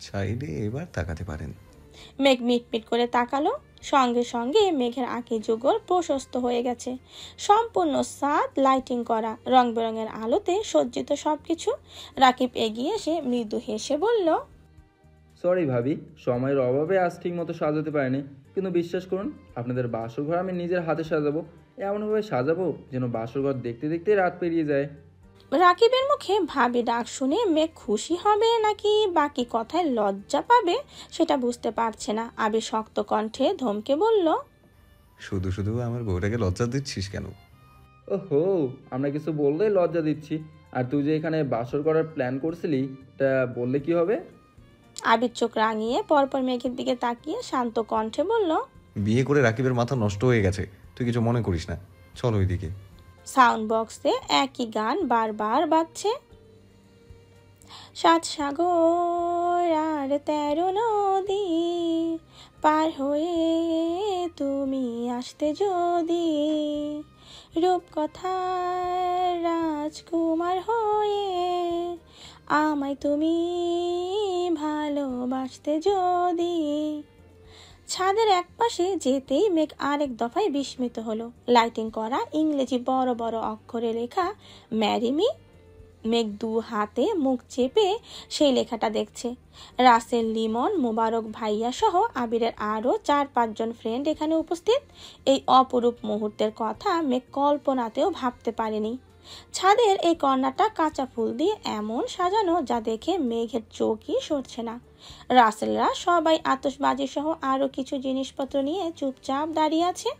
চাইলে এবার তাকাতে পারেন। মেঘ মিটমিট করে তাকালো। সঙ্গে সঙ্গে মেঘের আঁকি যুগল প্রশস্ত হয়ে গেছে। সম্পূর্ণ ছাদ লাইটিং করা, রং বেরঙের আলোতে সজ্জিত সবকিছু। রাকিব এগিয়ে এসে মৃদু হেসে বলল, সরি ভাবি, সময়ের অভাবে আজ ঠিক মতো সাজাতে পারিনি, কিন্তু বিশ্বাস করুন আপনাদের বাসর ঘর আমি নিজের হাতে সাজাবো। এমনভাবে সাজাবো যেন বাসর ঘর দেখতে দেখতে রাত পেরিয়ে যায়। রাকিবের মুখে ভাবি ডাক শুনে মেঘ খুশি হবে নাকি বাকি কথায় লজ্জা পাবে সেটা বুঝতে পারছে না। আবির শক্ত কণ্ঠে ধমকে বলল, শুধু শুধু আমার বউটাকে লজ্জা দিচ্ছিস কেন? ওহো, আমরা কিছু বললে লজ্জা দিচ্ছি, আর তুই যে এখানে বাসর করার প্ল্যান করছিলি এটা বললে কি হবে? আবির চোখ রাঙিয়ে পরপর মেঘের দিকে তাকিয়ে শান্ত কণ্ঠে বলল, বিয়ে করে রাকিবের মাথা নষ্ট হয়ে গেছে, তুই কিছু মনে করিস না, চল ওইদিকে। সাউন্ড বক্সে একই গান বারবার বাজছে। 7 সাগর আর 13 নদী পার হয়ে তুমি আসতে যদি, রূপকথার রাজকুমার হয়ে আমায় তুমি ভালোবাসতে যদি। ছাদের এক পাশে যেতেই মেঘ আরেক দফায় বিস্মিত হলো। লাইটিং করা ইংরেজি বড় বড় অক্ষরে লেখা ম্যারি মি। মেঘ দু হাতে মুখ চেপে সেই লেখাটা দেখছে। রাসেল, লিমন, মুবারক ভাইয়া সহ আবিরের আরও 4-5 জন ফ্রেন্ড এখানে উপস্থিত। এই অপরূপ মুহূর্তের কথা মেঘ কল্পনাতেও ভাবতে পারেনি। ছাদের এই কর্নারটা কাঁচা ফুল দিয়ে এমন সাজানো যা দেখে মেঘের চোখই সরছে না। রাসেলরা সবাই আতশবাজি সহ আরো কিছু জিনিসপত্র নিয়ে চুপচাপ দাঁড়িয়ে আছে।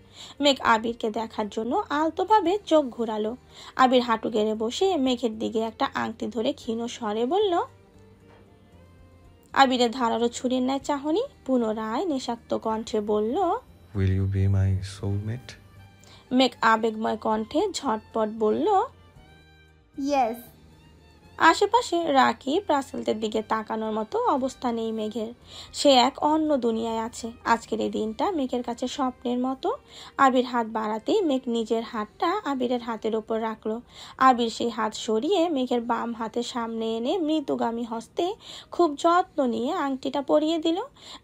মেঘ আবিরকে দেখার জন্য আলতোভাবে চোখ ঘোরালো। আবির হাঁটু গেড়ে বসে মেঘের দিকে একটা আংটি ধরে ক্ষীণ স্বরে বলল, আবিরের ধারালো ছুরির ন্যায় চাহনি পুনরায় নেশাক্ত কণ্ঠে বলল, will you be my soulmate? Megh আবেগময় কণ্ঠে ঝটপট বলল, ইয়েস। আশেপাশে রাকিব রাসেলদের দিকে তাকানোর মতো অবস্থা নেই মেঘের। সে এক অন্য দুনিয়ায় আছে। আজকের এই দিনটা মেঘের কাছে স্বপ্নের মতো। আবির হাত বাড়াতেই মেঘ নিজের হাতটা আবিরের হাতের ওপর রাখলো। আবির সেই হাত সরিয়ে মেঘের বাম হাতের সামনে এনে মৃদুগামী হস্তে খুব যত্ন নিয়ে আংটিটা পরিয়ে দিল।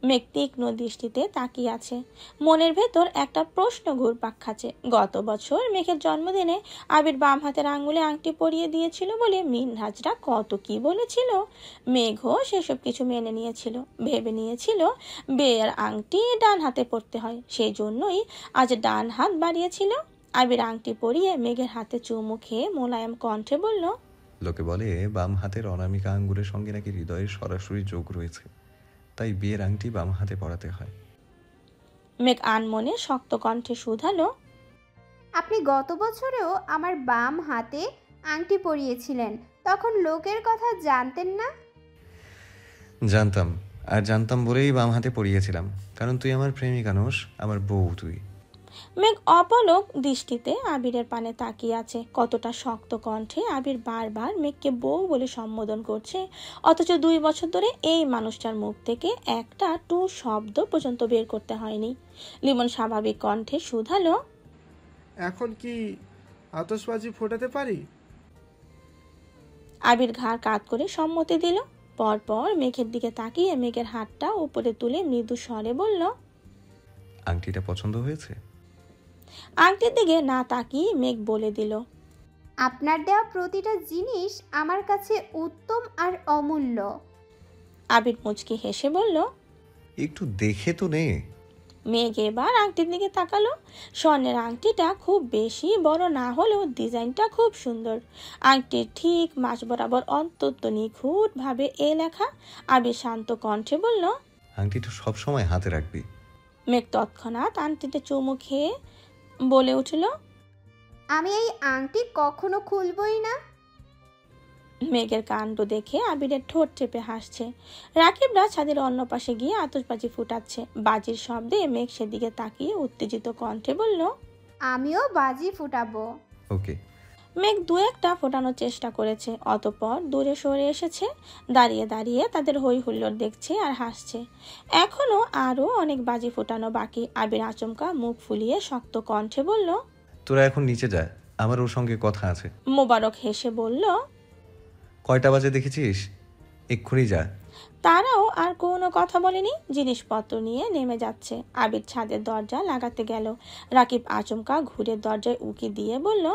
মেঘ তীক্ষ্ণ দৃষ্টিতে তাকিয়ে আছে। মনের ভেতর একটা প্রশ্ন ঘুরপাক খাচ্ছে। গত বছর মেঘের জন্মদিনে আবির বাম হাতের আঙ্গুলে আংটি পরিয়ে দিয়েছিল বলে মিনহাজ কত কি বলেছিল। মেঘও সেসব কিছু মেনে নিয়েছিল। ভেবে নিয়েছিল বিয়ের আংটি ডান হাতে পরতে হয়, সেই জন্যই আজ ডান হাত বাড়িয়েছিল। আবির আংটি পরিয়ে মেঘের হাতে চুমু খেয়ে মোলায়েম কণ্ঠে বলল, লোকে বলে বাম হাতের অনামিকা আঙ্গুলের সঙ্গে নাকি হৃদয়ের সরাসরি যোগ রয়েছে, তাই বিয়ের আংটি বাম হাতে পরাতে হয়। মেঘ আনমনে শক্ত কণ্ঠে শুধালো, আপনি গত বছরেও আমার বাম হাতে আংটি পরিয়েছিলেন, তখন লোকের কথা জানতেন না? জানতাম, আর জানতাম বলেই বাম হাতে পড়িয়েছিলাম, কারণ তুই আমার প্রেমিকা নোস, আমার বউ তুই। মেঘ অপলক দৃষ্টিতে আবিরের পানে তাকিয়ে আছে। কতটা শক্ত কণ্ঠে আবির বারবার মেঘকে বউ বলে সম্বোধন করছে, অথচ 2 বছর ধরে এই মানুষটার মুখ থেকে একটা টু শব্দ পর্যন্ত বের করতে হয়নি। লিমন স্বাভাবিক কণ্ঠে শুধালো, এখন কি আতশবাজি ফোটাতে পারি? আবির ঘাড় কাত করে সম্মতি দিল। পরপর মেঘের দিকে তাকিয়ে মেঘের হাতটা উপরে তুলে মৃদু স্বরে বলল, আংটিটা পছন্দ হয়েছে? আংটির দিকে না তাকিয়ে মেঘ বলে দিল, আপনার দেওয়া প্রতিটা জিনিস আমার কাছে উত্তম আর অমূল্য। আবির মুচকি হেসে বলল, একটু দেখে তো নে। মেঘ এবার আংটির দিকে তাকালো। স্বর্ণের আংটিটা খুব বেশি বড় না হলেও ডিজাইনটা খুব সুন্দর। আংটির ঠিক মাঝ বরাবর অত্যন্ত নিখুঁত ভাবে এ লেখা। আবির শান্ত কণ্ঠে বলল, আংটিটা সবসময় হাতে রাখবি। মেঘ তৎক্ষণাৎ আংটিতে চুমু খেয়ে বলে উঠল, আমি এই আংটি কখনো খুলবই না। মেঘের কাণ্ড দেখে আবিরের ঠোঁট চেপে হাসছে। রাকিবরা ছাদের অন্য পাশে গিয়ে আতশবাজি ফুটাচ্ছে। বাজির শব্দে মেঘ সেদিকে তাকিয়ে উত্তেজিত কণ্ঠে বলল, আমিও বাজি ফুটাবো। ওকে। মেঘ দু একটা ফোটানোর চেষ্টা করেছে, অতঃপর দূরে সরে এসেছে। দাঁড়িয়ে দাঁড়িয়ে তাদের হই হুল্লোড় দেখছে আর হাসছে। এখনো আরো অনেক বাজি ফোটানো বাকি। আবির আচমকা মুখ ফুলিয়ে শক্ত কণ্ঠে বলল, তোরা এখন নিচে যা, আমার ওর সঙ্গে কথা আছে। মোবারক হেসে বলল, কয়টা বাজে দেখেছিস? এক্ষুনি যা। তারাও আর কোনো কথা বলেনি, জিনিসপত্র নিয়ে নেমে যাচ্ছে। আবির ছাদের দরজা লাগাতে গেল। রাকিব আচমকা ঘুরে দরজায় উকি দিয়ে বলল,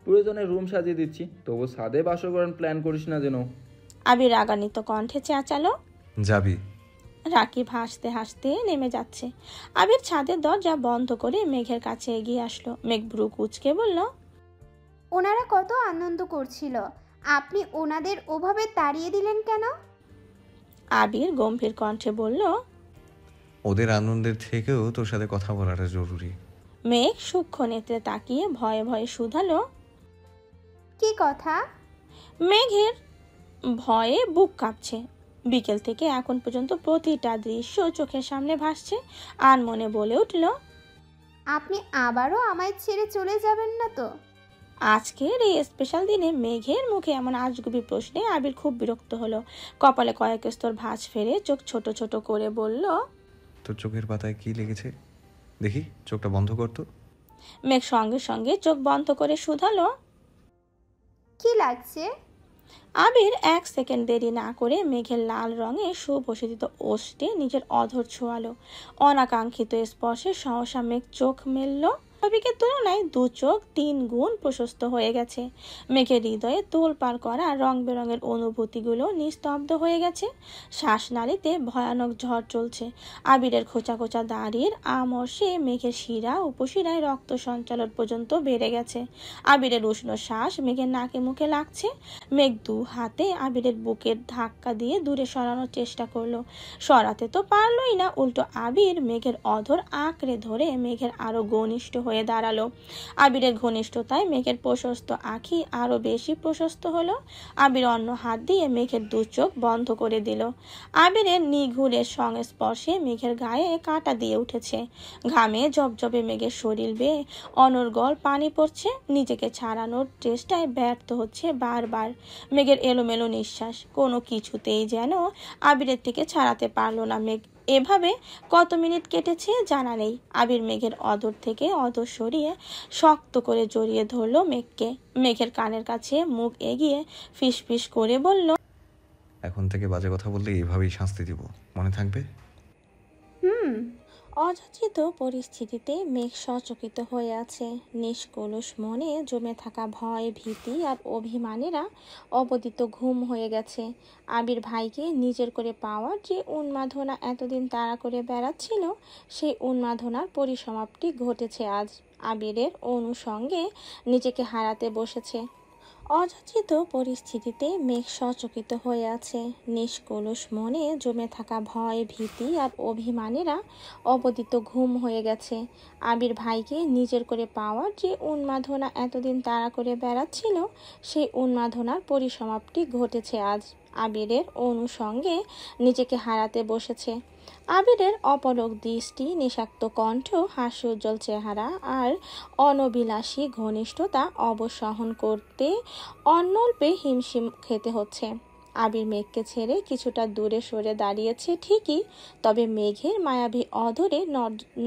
প্রয়োজনে রুম সাজিয়ে দিচ্ছি, তবু ছাদে বাসর করার প্ল্যান করিস না যেন। আবির রাগান্বিত কণ্ঠে চেঁচালো। যাবি? রাকিব হাসতে হাসতে নেমে যাচ্ছে। আবির ছাদের দরজা বন্ধ করে মেঘের কাছে এগিয়ে আসলো। মেঘ ভ্রু কুঁচকে বলল, ওনারা কত আনন্দ করছিল, আপনি ওনাদের ওভাবে তাড়িয়ে দিলেন কেন? আবির গম্ভীর কণ্ঠে বলল। ওদের আনন্দের থেকেও তোর সাথে কথা বলাটা জরুরি। মেঘ সূক্ষ্ম নেত্রে তাকিয়ে ভয়ে ভয়ে শুধালো, কি কথা? মেঘের ভয়ে বুক কাঁপছে। বিকেল থেকে এখন পর্যন্ত প্রতিটা দৃশ্য চোখের সামনে ভাসছে। আর মনে বলে উঠল, আপনি আবারও আমায় ছেড়ে চলে যাবেন না তো? আজকের এই স্পেশাল দিনে মেঘের মুখে এমন আজগুবি প্রশ্নে আবির খুব বিরক্ত হলো। কপালে কয়েক স্তর ভাঁজ ফেলে চোখ ছোট ছোট করে বলল, তোর চোখের পাতায় কি লেগেছে দেখি, চোখটা বন্ধ করতো। মেঘ সঙ্গে সঙ্গে চোখ বন্ধ করে শুধালো। কি লাগছে? আবির এক সেকেন্ড দেরি না করে মেঘের লাল রঙে সুপ্রশোভিত ওষ্ঠে নিজের অধর ছোঁয়ালো। অনাকাঙ্ক্ষিত স্পর্শে সহসা মেঘ চোখ মেলল। স্বাভাবিকের তুলনায় দু চোখ 3 গুণ প্রশস্ত হয়ে গেছে। মেঘের হৃদয়ে তোলপাড় করা রং বেরঙের অনুভূতিগুলো নিস্তব্ধ হয়ে গেছে। শ্বাসনালীতে ভয়ানক ঝড় চলছে। আবিরের খোঁচা খোঁচা দাড়ির আমর্ষে মেঘের শিরা উপশিরায় রক্ত সঞ্চালন পর্যন্ত বেড়ে গেছে। আবিরের উষ্ণ শ্বাস মেঘের নাকে মুখে লাগছে। মেঘ দু হাতে আবিরের বুকের ধাক্কা দিয়ে দূরে সরানোর চেষ্টা করলো। সরাতে তো পারলই না, উল্টো আবির মেঘের অধর আঁকড়ে ধরে মেঘের আরো ঘনিষ্ঠ হয়ে দাঁড়ালো। আবিরের ঘনিষ্ঠতায় মেঘের প্রশস্ত আঁখি আরো বেশি প্রশস্ত হলো। আবির অন্য হাত দিয়ে মেঘের দু চোখ বন্ধ করে দিল। আবিরের নিঘুরের সংস্পর্শে মেঘের গায়ে কাঁটা দিয়ে উঠেছে। ঘামে জবজবে মেঘের শরীর বেয়ে অনর্গল পানি পড়ছে। নিজেকে ছাড়ানোর চেষ্টায় ব্যর্থ হচ্ছে বারবার। মেঘের এলোমেলো নিঃশ্বাস কোনো কিছুতেই যেন আবিরের থেকে ছাড়াতে পারলো না মেঘ। এভাবে কত মিনিট কেটেছে জানা নেই। আবির মেঘের অধর থেকে অধর সরিয়ে শক্ত করে জড়িয়ে ধরলো মেঘকে। মেঘের কানের কাছে মুখ এগিয়ে ফিসফিস করে বলল, এখন থেকে বাজে কথা বললে এইভাবেই শাস্তি দিব, মনে থাকবে? অযাচিত পরিস্থিতিতে মেঘ সচকিত হয়ে আছে। নিষ্কলুষ মনে জমে থাকা ভয়, ভীতি আর অভিমানেরা অবদিত ঘুম হয়ে গেছে। আবির ভাইকে নিজের করে পাওয়ার যে উন্মাদনা এতদিন তাড়া করে বেড়াচ্ছিল, সেই উন্মাদনার পরিসমাপ্তি ঘটেছে আজ। আবিরের অনুষঙ্গে নিজেকে হারাতে বসেছে। অযাচিত পরিস্থিতিতে মেঘ সচকিত হয়ে আছে। নিষ্কলুষ মনে জমে থাকা ভয়, ভীতি আর অভিমানেরা অবদিত ঘুম হয়ে গেছে। আবির ভাইকে নিজের করে পাওয়ার যে উন্মাদনা এতদিন তাড়া করে বেড়াচ্ছিল, সেই উন্মাদনার পরিসমাপ্তি ঘটেছে আজ। আবিরের অনুষঙ্গে নিজেকে হারাতে বসেছে। আবিরের অপলক দৃষ্টি, নিষাক্ত কণ্ঠ, হাস্যোজ্জ্বল চেহারা আর অনবিলাসী ঘনিষ্ঠতা অবসহন করতে অনল্পে হিমশিম খেতে হচ্ছে। আবির মেঘকে ছেড়ে কিছুটা দূরে সরে দাঁড়িয়েছে ঠিকই, তবে মেঘের মায়াবী অধরে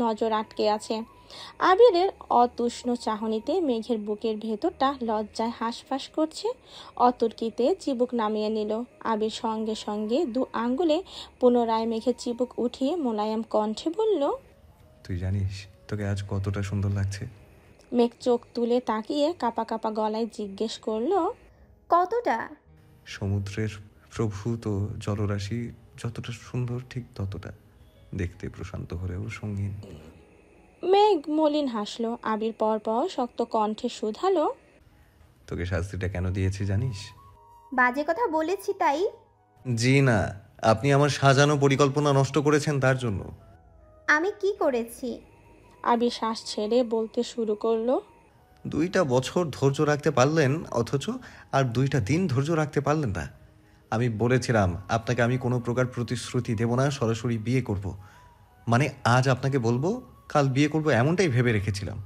নজর আটকে আছে। আবিরের অতুষ্ণ চাহনিতে মেঘের বুকের ভেতরটা লজ্জায় হাঁসফাঁস করছে। অতর্কিতে চিবুক নামিয়ে নিল। আবির সঙ্গে সঙ্গে 2 আঙ্গুলে পুনরায় মেঘের চিবুক উঠিয়ে মোলায়েম কণ্ঠে বলল, তুই জানিস তোকে আজ কতটা সুন্দর লাগছে? মেঘ চোখ তুলে তাকিয়ে কাপা কাপা গলায় জিজ্ঞেস করলো, কতটা? সমুদ্রের প্রভূত জলরাশি যতটা সুন্দর ঠিক ততটা, দেখতে প্রশান্ত হলেও সঙ্গীন। মেঘ মলিন হাসলো। আবির পরপর শক্ত কণ্ঠে শুধালো, তোকে শাস্তিটা কেন দিয়েছি জানিস? বাজে কথা বলেছি তাই? জি না, আপনি আমার সাজানো পরিকল্পনা নষ্ট করেছেন তার জন্য। আমি কি করেছি? আবির শ্বাস ছেড়ে বলতে শুরু করলো, 2টা বছর ধৈর্য রাখতে পারলেন, অথচ আর 2টা দিন ধৈর্য রাখতে পারলেন না। আমি বলেছিলাম আপনাকে আমি কোনো প্রকার প্রতিশ্রুতি দেব না, সরাসরি বিয়ে করব। মানে আজ আপনাকে বলবো, কাল বিয়ে করব, এমনটাই ভেবে রেখেছিলাম।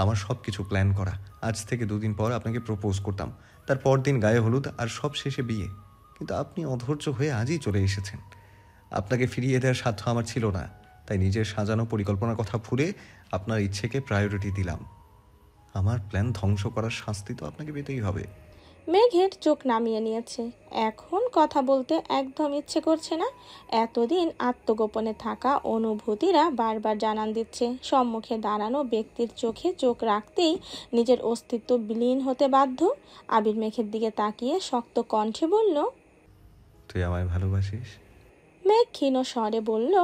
আমার সব কিছু প্ল্যান করা। আজ থেকে 2 দিন পর আপনাকে প্রপোজ করতাম, তার পরদিন গায়ে হলুদ, আর সব শেষে বিয়ে। কিন্তু আপনি অধৈর্য হয়ে আজই চলে এসেছেন। আপনাকে ফিরিয়ে দেওয়ার সাধ্য আমার ছিল না, তাই নিজের সাজানো পরিকল্পনার কথা ভুলে আপনার ইচ্ছেকে প্রায়োরিটি দিলাম। আমার প্ল্যান ধ্বংস করার শাস্তি তো আপনাকে পেতেই হবে। মেঘের চোখ নামিয়ে নিয়েছে। এখন কথা বলতে একদম ইচ্ছে করছে না। এতদিন আত্মগোপনে থাকা অনুভূতিরা বারবার জানান দিচ্ছে। সম্মুখে দাঁড়ানো ব্যক্তির চোখে চোখ রাখতেই নিজের অস্তিত্ব বিলীন হতে বাধ্য। আবির মেঘের দিকে তাকিয়ে শক্ত কণ্ঠে বলল, তুই আমায় ভালোবাসিস? মেঘ ক্ষীণ স্বরে বলল,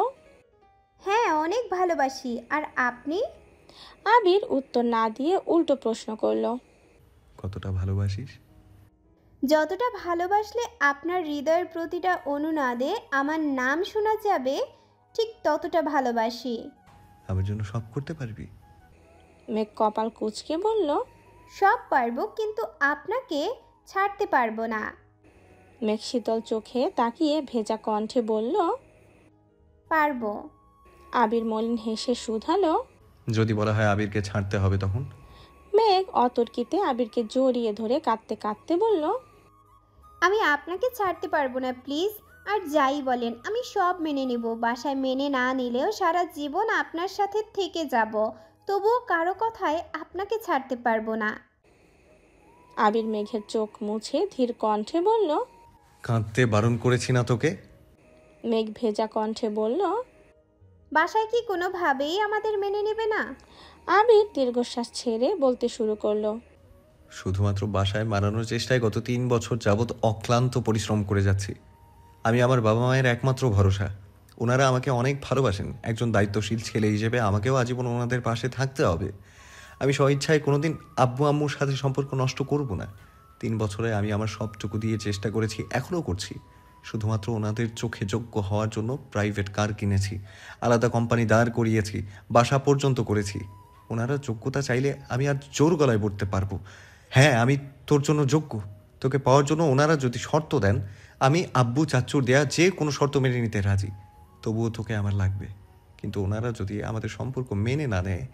হ্যাঁ, অনেক ভালোবাসি। আর আপনি? আবির উত্তর না দিয়ে উল্টো প্রশ্ন করল, কতটা ভালোবাসিস? যতটা ভালোবাসলে আপনার হৃদয়ের প্রতিটা অনুনাদে আমার নাম শোনা যাবে, ঠিক ততটা ভালোবাসি। আমার জন্য সব করতে পারবি? মেঘ কপাল কুঁচকে বলল, সব পারবো, কিন্তু আপনাকে ছাড়তে পারবো না। মেঘ শীতল চোখে তাকিয়ে ভেজা কণ্ঠে বলল, পারবো। আবির মলিন হেসে শুধালো। যদি বলা হয় আবিরকে ছাড়তে হবে তখন? মেঘ অতর্কিতে আবিরকে জড়িয়ে ধরে কাঁদতে কাঁদতে বলল, আমি আপনাকে ছাড়তে পারবো না, প্লিজ। আর যাই বলেন আমি সব মেনে নেব। বাসায় মেনে না নিলেও সারা জীবন আপনার সাথে থেকে যাব, তবুও কারো কথায় আপনাকে ছাড়তে পারবো না। আবির মেঘের চোখ মুছে ধীর কণ্ঠে বলল। কাঁদতে বারণ করেছি না তোকে? মেঘ ভেজা কণ্ঠে বলল, বাসায় কি কোনোভাবেই আমাদের মেনে নেবে না? আবির দীর্ঘশ্বাস ছেড়ে বলতে শুরু করলো, শুধুমাত্র বাসায় মানানোর চেষ্টায় গত 3 বছর যাবৎ অক্লান্ত পরিশ্রম করে যাচ্ছি। আমি আমার বাবা মায়ের একমাত্র ভরসা। ওনারা আমাকে অনেক ভালোবাসেন। একজন দায়িত্বশীল ছেলে হিসেবে আমাকেও আজীবন ওনাদের পাশে থাকতে হবে। আমি স্বইচ্ছায় কোনোদিন আব্বু আম্মুর সাথে সম্পর্ক নষ্ট করব না। 3 বছরে আমি আমার সবটুকু দিয়ে চেষ্টা করেছি, এখনও করছি। শুধুমাত্র ওনাদের চোখে যোগ্য হওয়ার জন্য প্রাইভেট কার কিনেছি, আলাদা কোম্পানি দাঁড় করিয়েছি, বাসা পর্যন্ত করেছি। ওনারা যোগ্যতা চাইলে আমি আর জোর গলায় বলতে পারবো, হ্যাঁ আমি তোর জন্য যোগ্য। তোকে পাওয়ার জন্য ওনারা যদি শর্ত দেন, আমি আব্বু চাচ্চুর দেয়া যে কোনো শর্ত মেনে নিতে রাজি। তবুও তোকে আমার লাগবে। কিন্তু ওনারা যদি আমাদের সম্পর্ক মেনে না নেয়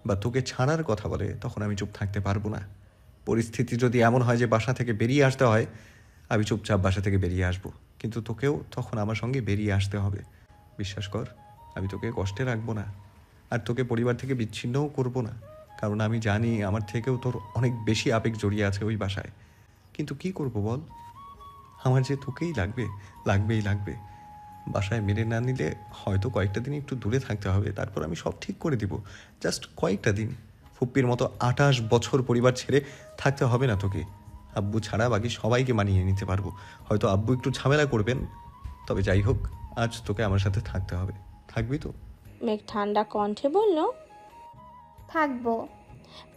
বা তোকে ছাড়ার কথা বলে, তখন আমি চুপ থাকতে পারবো না। পরিস্থিতি যদি এমন হয় যে বাসা থেকে বেরিয়ে আসতে হয়, আমি চুপচাপ বাসা থেকে বেরিয়ে আসবো। কিন্তু তোকেও তখন আমার সঙ্গে বেরিয়ে আসতে হবে। বিশ্বাস কর, আমি তোকে কষ্টে রাখবো না, আর তোকে পরিবার থেকে বিচ্ছিন্নও করবো না। কারণ আমি জানি আমার থেকেও তোর অনেক বেশি আবেগ জড়িয়ে আছে ওই বাসায়। কিন্তু কি করব বল, আমার যে তোকেই লাগবে, লাগবেই লাগবে। বাসায় মেনে না নিলে হয়তো কয়েকটা দিন একটু দূরে থাকতে হবে, তারপর আমি সব ঠিক করে দিব। জাস্ট কয়েকটা দিন। ফুপ্পির মতো 28 বছর পরিবার ছেড়ে থাকতে হবে না তোকে। আব্বু ছাড়া বাকি সবাইকে মানিয়ে নিতে পারবো। হয়তো আব্বু একটু ঝামেলা করবেন, তবে যাই হোক, আজ তোকে আমার সাথে থাকতে হবে। থাকবি তো? মেঘ ঠান্ডা কণ্ঠে বলল, থাকবো।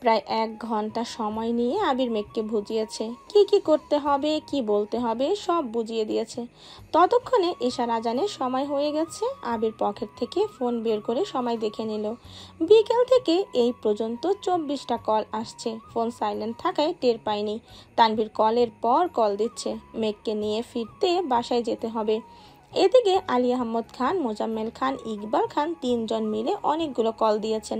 প্রায় 1 ঘন্টা সময় নিয়ে আবির মেঘকে বুঝিয়েছে কি কি করতে হবে, কি বলতে হবে, সব বুঝিয়ে দিয়েছে। ততক্ষণে ঈশার আজানের সময় হয়ে গেছে। আবির পকেট থেকে ফোন বের করে সময় দেখে নিল। বিকেল থেকে এই পর্যন্ত 24টা কল আসছে। ফোন সাইলেন্ট থাকায় টের পায়নি। তানভীর কলের পর কল দিচ্ছে। মেঘকে নিয়ে ফিরতে বাসায় যেতে হবে। এদিকে আলী আহমদ খান, মোজাম্মেল খান, ইকবাল খান 3 জন মিলে অনেকগুলো কল দিয়েছেন।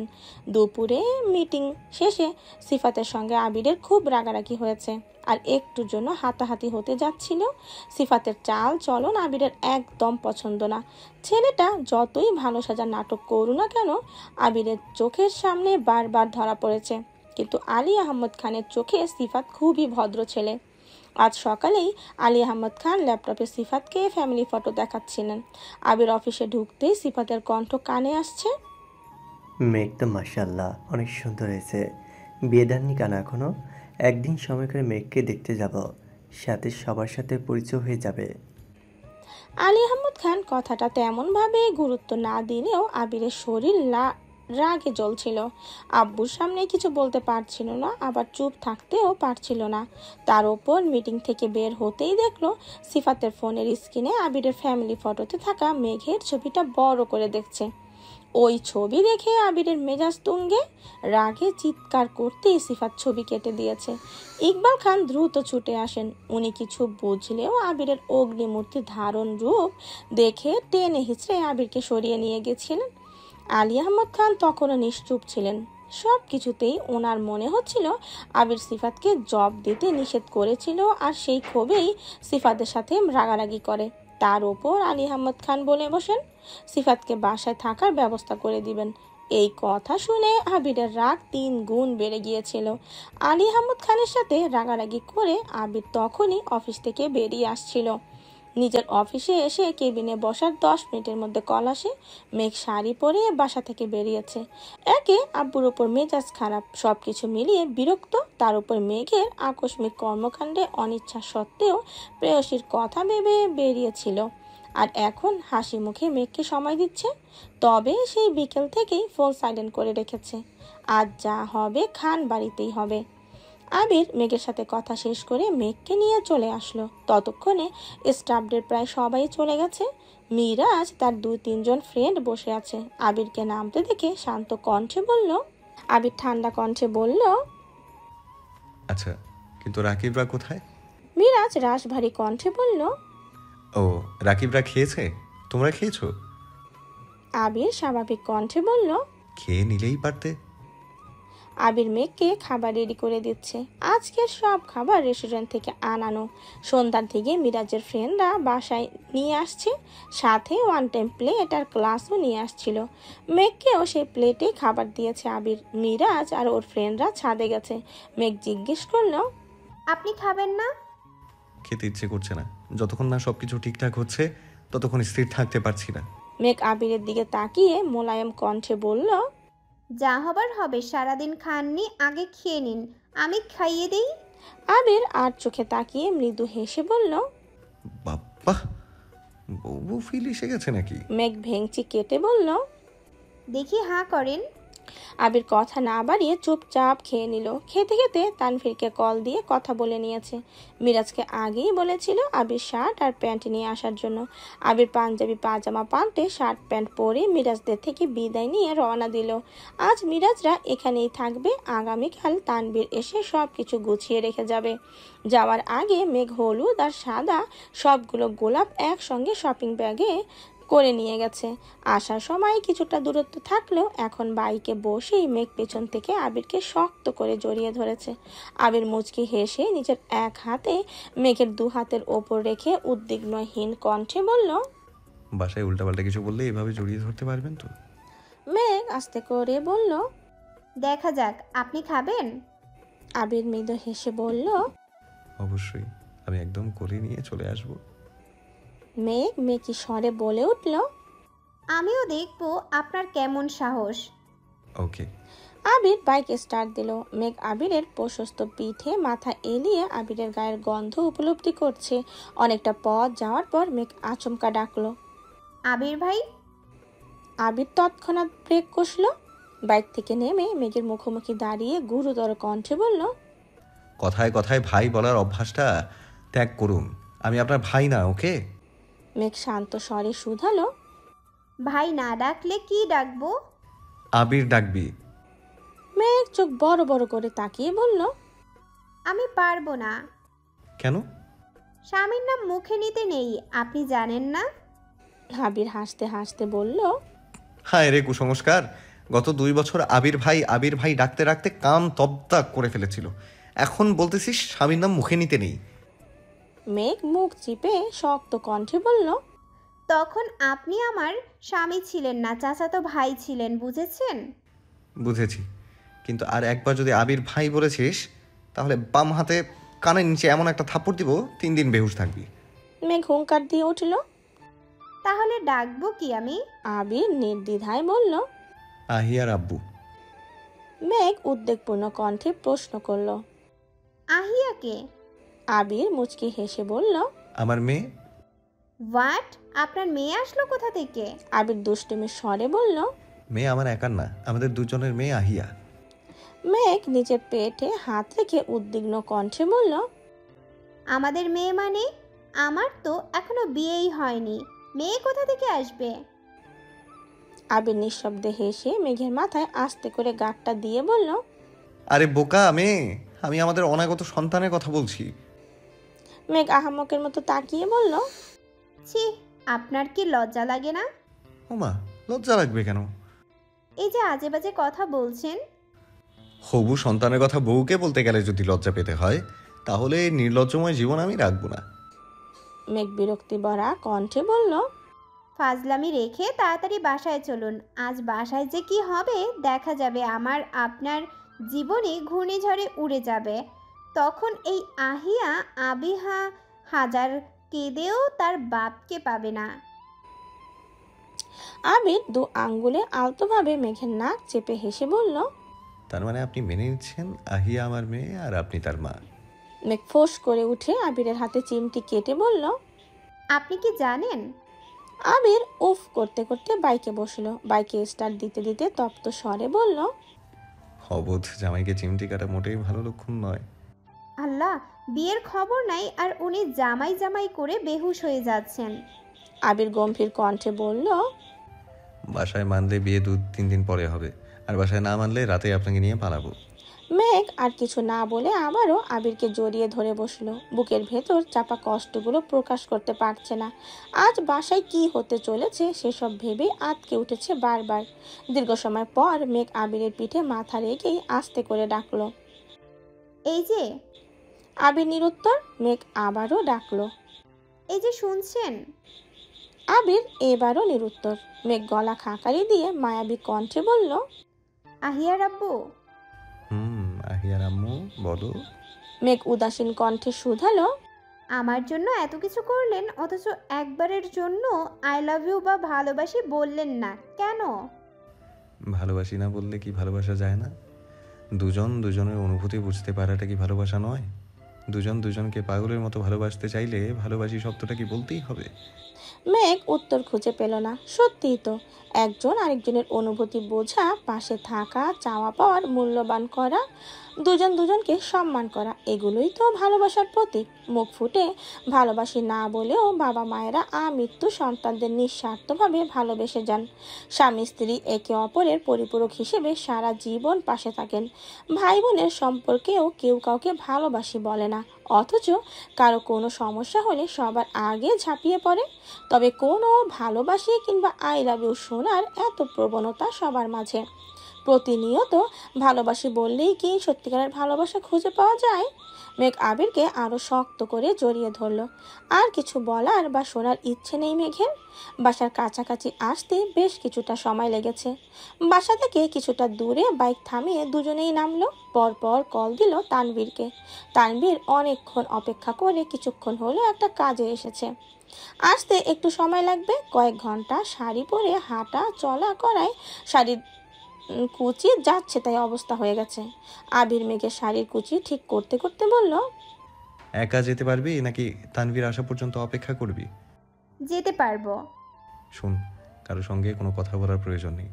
দুপুরে মিটিং শেষে সিফাতের সঙ্গে আবিরের খুব রাগারাগি হয়েছে, আর একটুর জন্য হাতাহাতি হতে যাচ্ছিল। সিফাতের চাল চলন আবিরের একদম পছন্দ না। ছেলেটা যতই ভালো সাজার নাটক করুক না কেন, আবিরের চোখের সামনে বারবার ধরা পড়েছে। কিন্তু আলী আহমদ খানের চোখে সিফাত খুবই ভদ্র ছেলে। আজ সকালেই আলী আহমদ খান ল্যাপটপে সিফাতকে ফ্যামিলি ফটো দেখাচ্ছিলেন। আবির অফিসে ঢুকতেই সিফাতের কণ্ঠ কানে আসছে, মেঘ তো মাশাআল্লাহ অনেক সুন্দর হয়েছে। বিয়ে দেননি কেন এখনো? একদিন সময় করে মেঘকে দেখতে যাব, সাথে সবার সাথে পরিচয় হয়ে যাবে। আলী আহমদ খান কথাটা তেমনভাবে গুরুত্ব না দিলেও আবিরের শরীর রাগে জ্বলছিল। আব্বুর সামনে কিছু বলতে পারছিল না, আবার চুপ থাকতেও পারছিল না। তার ওপর মিটিং থেকে বের হতেই দেখলো সিফাতের ফোনের স্ক্রিনে আবিরের ফ্যামিলি ফটোতে থাকা মেঘের ছবিটা বড় করে দেখছে। ওই ছবি দেখে আবিরের মেজাজ তুঙ্গে, রাগে চিৎকার করতেই সিফাত ছবি কেটে দিয়েছে। ইকবাল খান দ্রুত ছুটে আসেন। উনি কিছু বুঝলেও আবিরের অগ্নিমূর্তি ধারণ রূপ দেখে টেনে হিচড়ে আবিরকে সরিয়ে নিয়ে গেছিলেন। আলী আহমদ খান তখনও নিশ্চুপ ছিলেন। সব কিছুতেই ওনার মনে হচ্ছিল আবির সিফাতকে জব দিতে নিষেধ করেছিল, আর সেই ক্ষোভেই সিফাতের সাথে রাগারাগি করে। তার ওপর আলী আহমদ খান বলে বসেন সিফাতকে বাসায় থাকার ব্যবস্থা করে দিবেন। এই কথা শুনে আবিরের রাগ 3 গুণ বেড়ে গিয়েছিল। আলী আহমদ খানের সাথে রাগারাগি করে আবির তখনই অফিস থেকে বেরিয়ে আসছিল। নিজের অফিসে এসে কেবিনে বসার 10 মিনিটের মধ্যে কল আসে মেঘ শাড়ি পরে বাসা থেকে বেরিয়েছে। একে আব্বুর ওপর মেজাজ খারাপ, সবকিছু মিলিয়ে বিরক্ত। তার উপর মেঘের আকস্মিক কর্মকাণ্ডে অনিচ্ছা সত্ত্বেও প্রেয়সীর কথা ভেবে বেরিয়েছিল, আর এখন হাসি মুখে মেঘকে সময় দিচ্ছে। তবে সেই বিকেল থেকেই ফোন সাইলেন্ট করে রেখেছে। আজ যা হবে খান বাড়িতেই হবে। আবির মেঘের সাথে কথা শেষ করে মেঘকে নিয়ে চলে আসলো। ততক্ষণে স্টাফদের প্রায় সবাই চলে গেছে। মিরাজ তার 2-3 জন ফ্রেন্ড বসে আছে। আবিরকে নামতে দেখে শান্ত কণ্ঠে বলল, আবির ঠান্ডা কণ্ঠে বলল, আচ্ছা, কিন্তু রাকিবরা কোথায়? মিরাজ রাশভারী কণ্ঠে বলল, ও, রাকিবরা খেয়েছে? তোমরা খেয়েছো? আবির স্বাভাবিক কণ্ঠে বলল, খেয়ে নিলেই পারতে। আবির মেঘকে খাবার রেডি করে দিচ্ছে। আজকের সব খাবার রেস্টুরেন্ট থেকে আনানো। সন্ধ্যার দিকে মিরাজের ফ্রেন্ডরা বাসায় নিয়ে আসছে, সাথে 1 টাইম প্লেট আর গ্লাসও নিয়ে আসছিল। মেঘকেও সেই প্লেটে খাবার দিয়েছে আবির। মিরাজ আর ওর ফ্রেন্ডরা ছাদে গেছে। মেঘ জিজ্ঞেস করলো, আপনি খাবেন না? খেতে ইচ্ছে করছে না। যতক্ষণ না সবকিছু ঠিকঠাক হচ্ছে ততক্ষণ স্থির থাকতে পারছি না। মেঘ আবিরের দিকে তাকিয়ে মোলায়েম কণ্ঠে বলল, যা হবার হবে, সারাদিন খাননি, আগে খেয়ে নিন, আমি খাইয়ে দেই। আবির আর চোখে তাকিয়ে মৃদু হেসে বলল, বাপ্পা, বউ ফিল এসে গেছে নাকি? মেঘ ভেঙচি কেটে বলল, দেখি হাঁ করেন। আবির কথা না বাড়িয়ে চুপচাপ খেয়ে নিল। খেতে খেতে তানভীরকে কল দিয়ে কথা বলে নিয়েছে। মিরাজকে আগেই বলেছিল আবির শার্ট আর প্যান্ট নিয়ে আসার জন্য। আবির পাঞ্জাবি পাজামা পাল্টে শার্ট প্যান্ট পরে মিরাজদের থেকে বিদায় নিয়ে রওনা দিল। আজ মিরাজরা এখানেই থাকবে, আগামীকাল তানভীর এসে সব কিছু গুছিয়ে রেখে যাবে। যাওয়ার আগে মেঘ হলুদ আর সাদা সবগুলো গোলাপ একসঙ্গে শপিং ব্যাগে করে নিয়ে গেছে। আসার সময় কিছুটা দূরত্ব থাকলেও এখন বাইকে বসেই মেঘ পেছন থেকে আবিরকে শক্ত করে জড়িয়ে ধরেছে। আবির মুচকি হেসে নিজের এক হাতে মেঘের 2 হাতের ওপর রেখে উদ্বিগ্নহীন কণ্ঠে বলল, বাসায় উল্টাপাল্টা কিছু বললে এভাবে জড়িয়ে ধরতে পারবেন তো? মেঘ আস্তে করে বলল, দেখা যাক, আপনি খাবেন? আবির মৃদু হেসে বলল, অবশ্যই, আমি একদম কোলে নিয়ে চলে আসবো। মেঘ মেকি স্বরে বলে উঠল, আমিও দেখব আপনার কেমন সাহস। ওকে। আবির বাইক স্টার্ট দিল। মেঘ আবিরের প্রশস্ত পিঠে মাথা এলিয়ে আবিরের গায়ের গন্ধ উপলব্ধি করছে। অনেকটা পথ যাওয়ার পর মেঘ আচমকা ডাকলো, আবির ভাই। আবির তৎক্ষণাৎ ব্রেক কষল। বাইক থেকে নেমে মেঘের মুখোমুখি দাঁড়িয়ে গুরুতর কণ্ঠে বলল, কথায় কথায় ভাই বলার অভ্যাসটা ত্যাগ করুন। আমি আপনার ভাই না, ওকে? মেঘ শান্ত স্বরে শুধালো, ভাই না ডাকলে কি ডাকবো? আবির ডাকবি। মেঘ চোখ বড় বড় করে তাকিয়ে বলল, আমি পারবো না। কেন? স্বামীর নাম মুখে নিতে নেই, আপনি জানেন না? আবির হাসতে হাসতে বলল, হায় রে কুসংস্কার! গত 2 বছর আবির ভাই ডাকতে ডাকতে কান তব্দা করে ফেলেছিল। এখন বলতেছিস স্বামীর নাম মুখে নিতে নেই? মেঘ মুখ চিপে শক্ত কণ্ঠে বলল, তখন আপনি আমার স্বামী ছিলেন না, চাচাতো ভাই ছিলেন, বুঝেছেন? বুঝেছি, কিন্তু আর একবার যদি আবির ভাই বলেছিস তাহলে বাম হাতে কানের নিচে এমন একটা থাপ্পড় দিব 3 দিন বেহুশ থাকবি। মেঘ হুঙ্কার দিয়ে উঠল। তাহলে ডাকবো কি আমি? আবির নির্দ্বিধায় বলল। আহিয়ার আব্বু। মেঘ উদ্বেগপূর্ণ কণ্ঠে প্রশ্ন করল, আহিয়াকে? আবির মুচকি হেসে বলল, আমার মেয়ে। হোয়াট? আপনার মেয়ে আসলো কোথা থেকে? আবির দুষ্টুমির স্বরে বলল। মেয়ে আমার একার না, আমাদের দুজনের মেয়ে আহিয়া। মেঘ নিজের পেটে হাত রেখে উদ্বিগ্ন কণ্ঠে বলল, আমাদের মেয়ে মানে? আমার তো এখনো বিয়েই হয়নি, মেয়ে কোথা থেকে আসবে? আবির নিঃশব্দে হেসে মেঘের মাথায় আস্তে করে গাঁটটা দিয়ে বলল, আরে বোকা মেয়ে, আমি আমাদের অনাগত সন্তানের কথা বলছি। মেঘ আহাম্মকের মতো তাকিয়ে বলল, ছি, আপনার কি লজ্জা লাগে না? ওমা, লজ্জা লাগবে কেন? এই যে আজে বাজে কথা বলছেন। হবু সন্তানের কথা বউকে বলতে গেলে যদি লজ্জা পেতে হয়, তাহলে এই নির্লজ্জময় জীবন আমি রাখবো না। মেঘ বিরক্তি ভরা কণ্ঠে বলল, ফাজলামি রেখে তাড়াতাড়ি বাসায় চলুন। আজ বাসায় যে কি হবে দেখা যাবে। আপনার জীবনে ঘূর্ণিঝড়ে উড়ে যাবে। তখন এই আহিয়া আবিহা হাজার কেঁদেও তার বাপকে পাবে না। আবির 2 আঙ্গুলে আলতোভাবে মেঘের নাক চেপে হেসে বলল, তার মানে আপনি মেনে নিচ্ছেন আহিয়া আমার মেয়ে আর আপনি তার মা? মেঘ ফোঁস করে উঠে আবিরের হাতে চিমটি কেটে বলল, আপনি কি জানেন? আবির উফ করতে করতে বাইকে বসলো। বাইকে স্টার্ট দিতে দিতে তপ্ত স্বরে বলল, অবোধ জামাইকে চিমটি কাটা মোটেই ভালো লক্ষণ নয়। আল্লাহ, বিয়ের খবর নাই আর উনি জামাই জামাই করে বেহুশ হয়ে যাচ্ছেন। আবির গম্ভীর কণ্ঠে বলল, বাসায় মানলে বিয়ে 2-3 দিন পরে হবে, আর বাসায় না মানলে রাতে আপনাকে নিয়ে পালাবো। মেঘ আর কিছু না বলে আবারও আবিরকে জড়িয়ে ধরে বসলো। বুকের ভেতর চাপা কষ্টগুলো প্রকাশ করতে পারছে না। আজ বাসায় কি হতে চলেছে সেসব ভেবেই আটকে উঠেছে বারবার। দীর্ঘ সময় পর মেঘ আবিরের পিঠে মাথা রেখেই আস্তে করে ডাকলো, এই যে। আবির নিরুত্তর। মেঘ আবারও ডাকলো, এই যে শুনছেন। আবির এবারও নিরুত্তর। মেঘ গলা খাকারি দিয়ে মায়াবী কণ্ঠে বলল, আহিয়া রাব্বু। আহিয়ার আম্মু বলো। মেঘ উদাসীন কণ্ঠে শুধালো, আমার জন্য এত কিছু করলেন অথচ একবারের জন্য আই লাভ ইউ বা ভালোবাসি বললেন না কেন? ভালোবাসি না বললে কি ভালোবাসা যায় না? দুজন দুজনের অনুভূতি বুঝতে পারাটা কি ভালোবাসা নয়? দুজন দুজনকে পাগলের মতো ভালোবাসতে চাইলে ভালোবাসি শব্দটা কি বলতেই হবে? মেঘ উত্তর খুঁজে পেল না। সত্যিই তো, একজন আরেকজনের অনুভূতি বোঝা, পাশে থাকা, চাওয়া পাওয়ার মূল্যবান করা, দুজন দুজনকে সম্মান করা, এগুলোই তো ভালোবাসার প্রতীক। মুখ ফুটে ভালোবাসি না বলেও বাবা মায়েরা আমৃত্যু সন্তানদের নিঃস্বার্থভাবে ভালোবেসে যান। স্বামী স্ত্রী একে অপরের পরিপূরক হিসেবে সারা জীবন পাশে থাকেন। ভাই বোনের সম্পর্কেও কেউ কাউকে ভালোবাসি বলে না, অথচ কারো কোনো সমস্যা হলে সবার আগে ঝাঁপিয়ে পড়ে। তবে কোনো ভালোবাসি কিংবা আই লাভ ইউ শোনার এত প্রবণতা সবার মাঝে। প্রতিনিয়ত ভালোবাসি বললেই কি সত্যিকারের ভালোবাসা খুঁজে পাওয়া যায়? মেঘ আবিরকে আরো শক্ত করে জড়িয়ে ধরলো। আর কিছু বলার বা শোনার ইচ্ছে নেই মেঘের। বাসার কাছাকাছি আসতে বেশ কিছুটা সময় লেগেছে। বাসা থেকে কিছুটা দূরে বাইক থামিয়ে দুজনেই নামলো। পরপর কল দিল তানভীরকে। তানভীর অনেকক্ষণ অপেক্ষা করে কিছুক্ষণ হলো একটা কাজে এসেছে। আসতে একটু সময় লাগবে। কয়েক ঘন্টা শাড়ি পরে হাঁটা চলা করায় শাড়ির কুচি যাচ্ছে তাই অবস্থা হয়ে গেছে। আবির মেঘের শাড়ির কুচি ঠিক করতে করতে বলল, একা যেতে পারবি নাকি তানভীর আসা পর্যন্ত অপেক্ষা করবি? যেতে পারবো। শোন, কারো সঙ্গে কোনো কথা বলার প্রয়োজন নেই।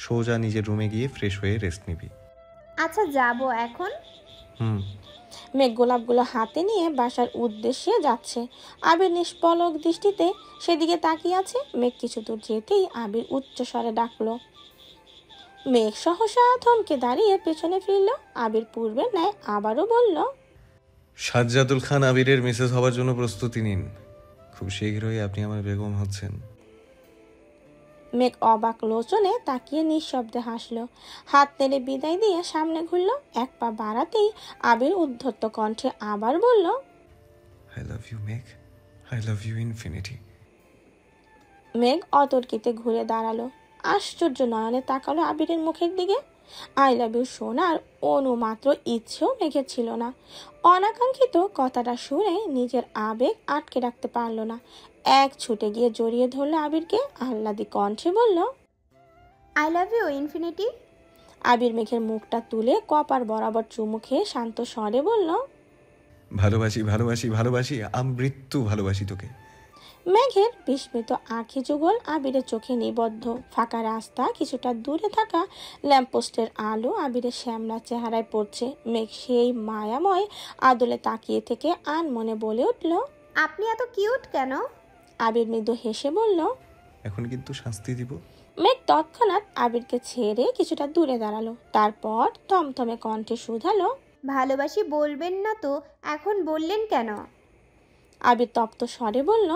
সোজা নিজের রুমে গিয়ে ফ্রেশ হয়ে রেস্ট নিবি। আচ্ছা, যাবো এখন। মেঘ গোলাপগুলো হাতে নিয়ে বাসার উদ্দেশ্যে যাচ্ছে। আবির নিষ্পলক দৃষ্টিতে সেদিকে তাকিয়ে আছে। মেঘ কিছু দূর যেতেই আবির উচ্চ স্বরে ডাকলো। মেঘ সহসা থমকে দাঁড়িয়ে পেছনে ফিরল। আবির পূর্বের ন্যায় আবারও বলল, সাজ্জাদুল খান আবিরের মিসেস হবার জন্য প্রস্তুতি নিন। খুব শীঘ্রই আপনি আমার বেগম হচ্ছেন। মেঘ অবাক লোচনে তাকিয়ে নিঃশব্দে হাসল। হাত নেড়ে বিদায় দিয়ে সামনে ঘুরল। এক পা বাড়াতেই আবির উদ্ধত্ত কণ্ঠে আবার বলল, আই লাভ ইউ মেঘ, আই লাভ ইউ ইনফিনিটি। মেঘ অতর্কিতে ঘুরে দাঁড়ালো। আশ্চর্য নয়নে তাকালো আবিরের মুখের দিকে। আই লাভ ইউ শোনার অনুমাত্র ইচ্ছেও মেঘের ছিল না। অনাকাঙ্ক্ষিত কথাটা শুনে নিজের আবেগ আটকে রাখতে পারল না। এক ছুটে গিয়ে জড়িয়ে ধরলো আবিরকে। আহ্লাদি কণ্ঠে বলল, আই লাভ ইউ ইনফিনিটি। আবির মেঘের মুখটা তুলে কপার বরাবর চুমু খেয়ে শান্ত স্বরে বলল, ভালোবাসি ভালোবাসি ভালোবাসি, আমৃত্যু ভালোবাসি তোকে। মেঘের বিস্মিত আঁখি যুগল আবিরের চোখে নিবদ্ধ। ফাঁকা রাস্তা, কিছুটা দূরে থাকা ল্যাম্পপোস্টের আলো আবিরের শ্যামলা চেহারায় পড়ছে। মেঘ সেই মায়াময় আদলে তাকিয়ে থেকে আনমনে বলে উঠল, আপনি এত কিউট কেন? আবির মৃদু হেসে বলল, এখন কিন্তু শাস্তি দিব। মেঘ তৎক্ষণাৎ আবিরকে ছেড়ে কিছুটা দূরে দাঁড়ালো, তারপর থমথমে কণ্ঠে শুধালো, ভালোবাসি বলবেন না তো, এখন বললেন কেন? আবির তপ্ত স্বরে বলল,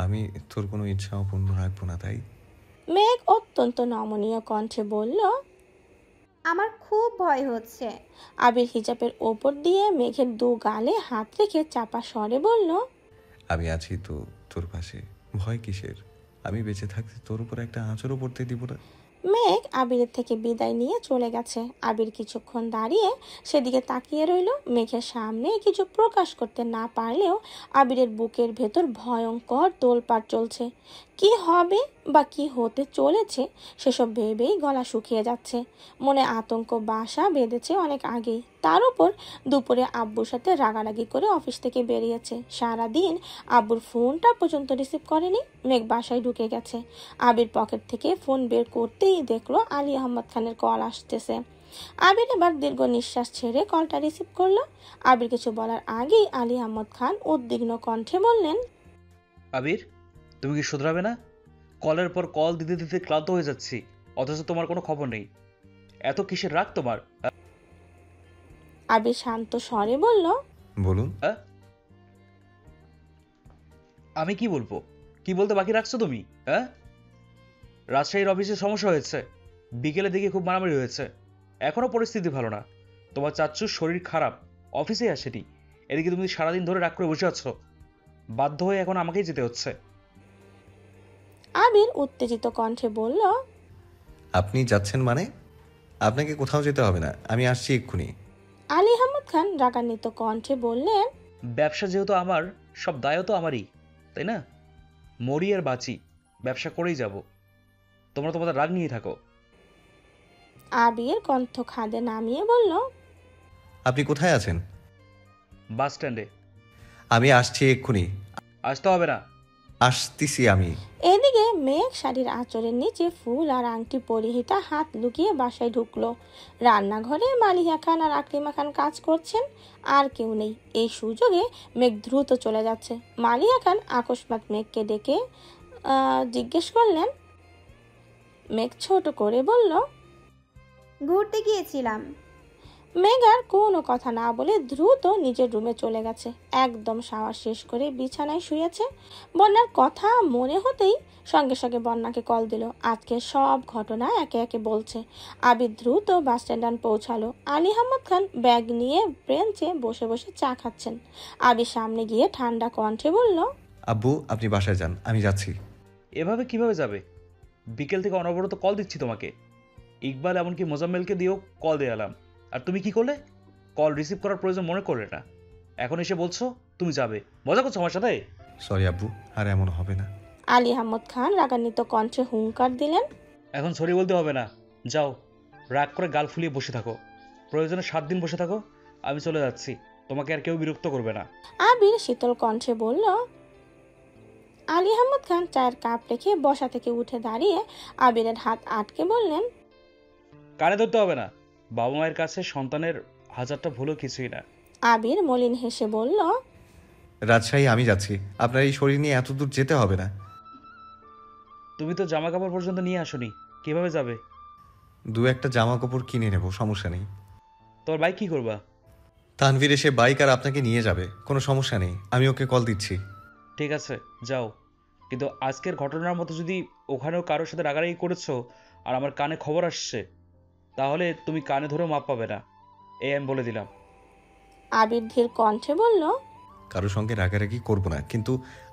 আমি তোর কোনো ইচ্ছা অপূর্ণ রাখবো না, তাই। মেঘ অত্যন্ত নমনীয় কণ্ঠে বলল। আমার খুব ভয় হচ্ছে। আবির হিজাবের ওপর দিয়ে মেঘের দু গালে হাত রেখে চাপা স্বরে বলল, আমি আছি তো তোর পাশে, ভয় কিসের? আমি বেঁচে থাকতে তোর উপর একটা আঁচড়ও পড়তে দিব না। মেঘ আবিরের থেকে বিদায় নিয়ে চলে গেছে। আবির কিছুক্ষণ দাঁড়িয়ে সেদিকে তাকিয়ে রইল। মেঘের সামনে কিছু প্রকাশ করতে না পারলেও আবিরের বুকের ভেতর ভয়ঙ্কর তোলপাড় চলছে। কি হবে বা কি হতে চলেছে সেসব ভেবেই গলা শুকিয়ে যাচ্ছে। মনে আতঙ্ক বাসা বেঁধেছে অনেক আগেই। তার উপর দুপুরে আব্বুর সাথে রাগারাগি করে অফিস থেকে বেরিয়েছে। সারাদিন আব্বুর ফোনটা পর্যন্ত রিসিভ করেনি। মেঘ বাসায় ঢুকে গেছে। আবির পকেট থেকে ফোন বের করতেই দেখলো আলী আহমদ খানের কল আসতেছে। আবির এবার দীর্ঘ নিঃশ্বাস ছেড়ে কলটা রিসিভ করলো। আবির কিছু বলার আগেই আলী আহমদ খান উদ্বিগ্ন কণ্ঠে বললেন, আবির, তুমি কি শুধরাবে না? কলের পর কল দিতে দিতে ক্লান্ত হয়ে যাচ্ছি, অথচ তোমার কোনো খবর নেই। এত কিসের রাগ তোমার? আবির শান্ত স্বরে বলল, বলুন। আমি কি বলবো? কি বলতে বাকি রাখছো তুমি? রাজশাহীর অফিসে সমস্যা হয়েছে, বিকেলে দিকে খুব মারামারি হয়েছে। এখনো পরিস্থিতি ভালো না। তোমার চাচ্চুর শরীর খারাপ, অফিসে আসেনি। এদিকে তুমি সারাদিন ধরে রাগ করে বসে আছো। বাধ্য হয়ে এখন আমাকেই যেতে হচ্ছে। আবির উত্তেজিত কণ্ঠে বলল, আপনি যাচ্ছেন মানে? আপনাকে কোথাও যেতে হবে না, আমি আসছি এক্ষুনি। আলী আহমদ খান রাগান্বিত কণ্ঠে বললেন, ব্যবসা যেহেতু আমার, সব দায়ও তো আমারই, তাই না? মরি আর বাঁচি, ব্যবসা করেই যাব। তোমরা তোমাদের রাগ নিয়ে থাকো। আবির কণ্ঠ খাদে নামিয়ে বলল, আপনি কোথায় আছেন? বাস স্ট্যান্ডে। আমি আসছি এক্ষুনি। আসতে হবে না। আসতেছি আমি। এদিকে মেঘ শাড়ির আঁচলের নিচে ফুল আর আংটি পরিহিতা হাত লুকিয়ে বাসায় ঢুকলো। রান্নাঘরে মালিহা খান আর আকলিমা খান কাজ করছেন, আর কেউ নেই। এই সুযোগে মেঘ দ্রুত চলে যাচ্ছে। মালিহা খান আকস্মাৎ মেঘকে ডেকে জিজ্ঞেস করলেন। মেঘ ছোট করে বলল, ঘুরতে গিয়েছিলাম। মেঘ আর কোনো কথা না বলে দ্রুত নিজের রুমে চলে গেছে। একদম শাওয়ার শেষ করে বিছানায় শুয়েছে। বন্যার কথা মনে হতেই সঙ্গে সঙ্গে বন্যাকে কল দিল। আজকে সব ঘটনা একে একে বলছে। আবির দ্রুত বাস স্ট্যান্ড পৌঁছালো। আলী আহমদ খান ব্যাগ নিয়ে বেঞ্চে বসে বসে চা খাচ্ছেন। আবির সামনে গিয়ে ঠান্ডা কণ্ঠে বলল, আব্বু, আপনি বাসায় যান, আমি যাচ্ছি। এভাবে কিভাবে যাবে? বিকেল থেকে অনবরত কল দিচ্ছি তোমাকে। ইকবাল এমনকি মোজাম্মেলকে দিয়েও কল দিয়ে এলাম, আর তুমি কি করলে? কল রিসিভ করার প্রয়োজন মনে করলে না। এখন এসে বলছো তুমি যাবে। মজা করছো আমার সাথে? সরি আব্বু, আর এমন হবে না। আলী আহমদ খান রাগান্বিত কণ্ঠে হুঙ্কার দিলেন। এখন সরি বলতে হবে না, যাও। রাগ করে গাল ফুলিয়ে বসে থাকো। প্রয়োজনে 7 দিন বসে থাকো। আমি চলে যাচ্ছি, তোমাকে আর কেউ বিরক্ত করবে না। আবির শীতল কণ্ঠে বলল। আলী আহমদ খান চায়ের কাপ রেখে বসা থেকে উঠে দাঁড়িয়ে আবিরের হাত আটকে বললেন, কানে ধরতে হবে না। বাবা মায়ের কাছে সন্তানের হাজারটা ভুলও কিছুই না। আবির মলিন হেসে বলল, রাজশাহী আমি যাচ্ছি, আপনার এই শরীর নিয়ে এত দূর যেতে হবে না। তুমি তো জামা কাপড় পর্যন্ত নিয়ে আসোনি, কিভাবে যাবে? দু একটা জামা কাপড় কিনে নেব, সমস্যা নেই। তোর বাইক কি করবা? তানভীর এসে বাইক আর আপনাকে নিয়ে যাবে, কোনো সমস্যা নেই, আমি ওকে কল দিচ্ছি। ঠিক আছে, যাও। কিন্তু আজকের ঘটনার মতো যদি ওখানেও কারোর সাথে রাগারাগি করেছো আর আমার কানে খবর আসছে, তাহলে তুমি কানে ধরেও মাপ পাবে না, এই আমি বলে দিলাম। আবির ধীর কণ্ঠে বলল, কারোর সঙ্গে রাগারাগি করব না, কিন্তু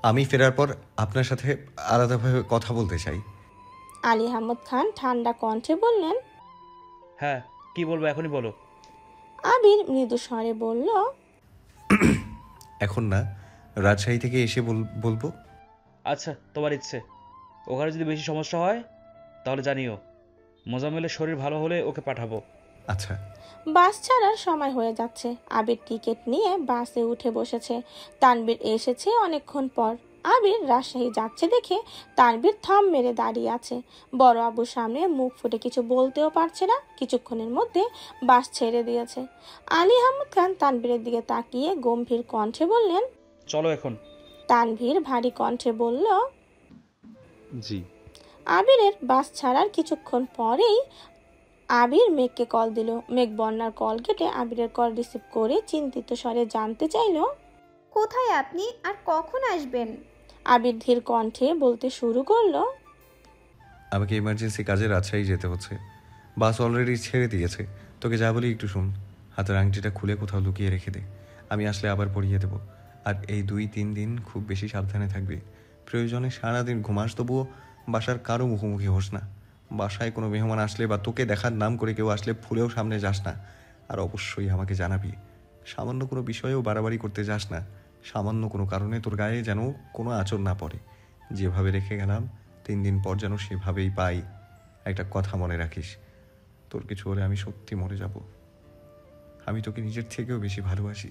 আমি ফেরার পর আপনার সাথে আলাদাভাবে কথা বলতে চাই। আলী আহমদ খান ঠান্ডা কণ্ঠে বললেন। হ্যাঁ, কি বলবো এখনই বলো। আবির মৃদু স্বরে বলল, এখন না, রাজশাহী থেকে এসে বলবো। আচ্ছা, তোমার ইচ্ছে। ওখানে যদি বেশি সমস্যা হয় তাহলে জানিও। মোজাম্মেলের শরীর ভালো হলে ওকে পাঠাবো। আচ্ছা। বাস ছাড়ার সময় হয়ে যাচ্ছে। আবির টিকিট নিয়ে বাসে উঠে বসেছে। তানবীর এসেছে অনেকক্ষণ পর। আবির রাজশাহী যাচ্ছে দেখে তানবীর থম মেরে দাঁড়িয়ে আছে। বড় আবুর সামনে মুখ ফুটে কিছু বলতেও পারছে না। কিছুক্ষণের মধ্যে বাস ছেড়ে দিয়েছে। আলী আহমদ খান তানবীরের দিকে তাকিয়ে গম্ভীর কণ্ঠে বললেন, চলো এখন। তানভীর ভারী কণ্ঠে বলল, জি। আবিরের বাস ছাড়ার কিছুক্ষণ পরেই আবির মেঘকে কল দিল। মেঘ বন্যার কল কেটে আবিরের কল রিসিভ করে চিন্তিত স্বরে জানতে চাইল, কোথায় আপনি আর কখন আসবেন? আবির ধীর কণ্ঠে বলতে শুরু করলো, আমাকে ইমার্জেন্সি কাজে রাজশাহী যেতে হচ্ছে। বাস অলরেডি ছেড়ে দিয়েছে। তোকে যা বলি একটু শুন। হাতের আংটিটা খুলে কোথাও লুকিয়ে রেখে দে, আমি আসলে আবার পরিয়ে দেবো। আর এই 2-3 দিন খুব বেশি সাবধানে থাকবি। প্রয়োজনে সারাদিন ঘুমাস, তবুও বাসার কারো মুখোমুখি হোস না। বাসায় কোনো মেহমান আসলে বা তোকে দেখার নাম করে কেউ আসলে ভুলেও সামনে যাস না। আর অবশ্যই আমাকে জানাবি। সামান্য কোনো বিষয়েও বাড়াবাড়ি করতে যাস না। সামান্য কোনো কারণে তোর গায়ে যেন কোনো আঁচড় না পড়ে। যেভাবে রেখে গেলাম 3 দিন পর যেন সেভাবেই পাই। একটা কথা মনে রাখিস, তোর কিছু হলে আমি সত্যি মরে যাব। আমি তোকে নিজের থেকেও বেশি ভালোবাসি।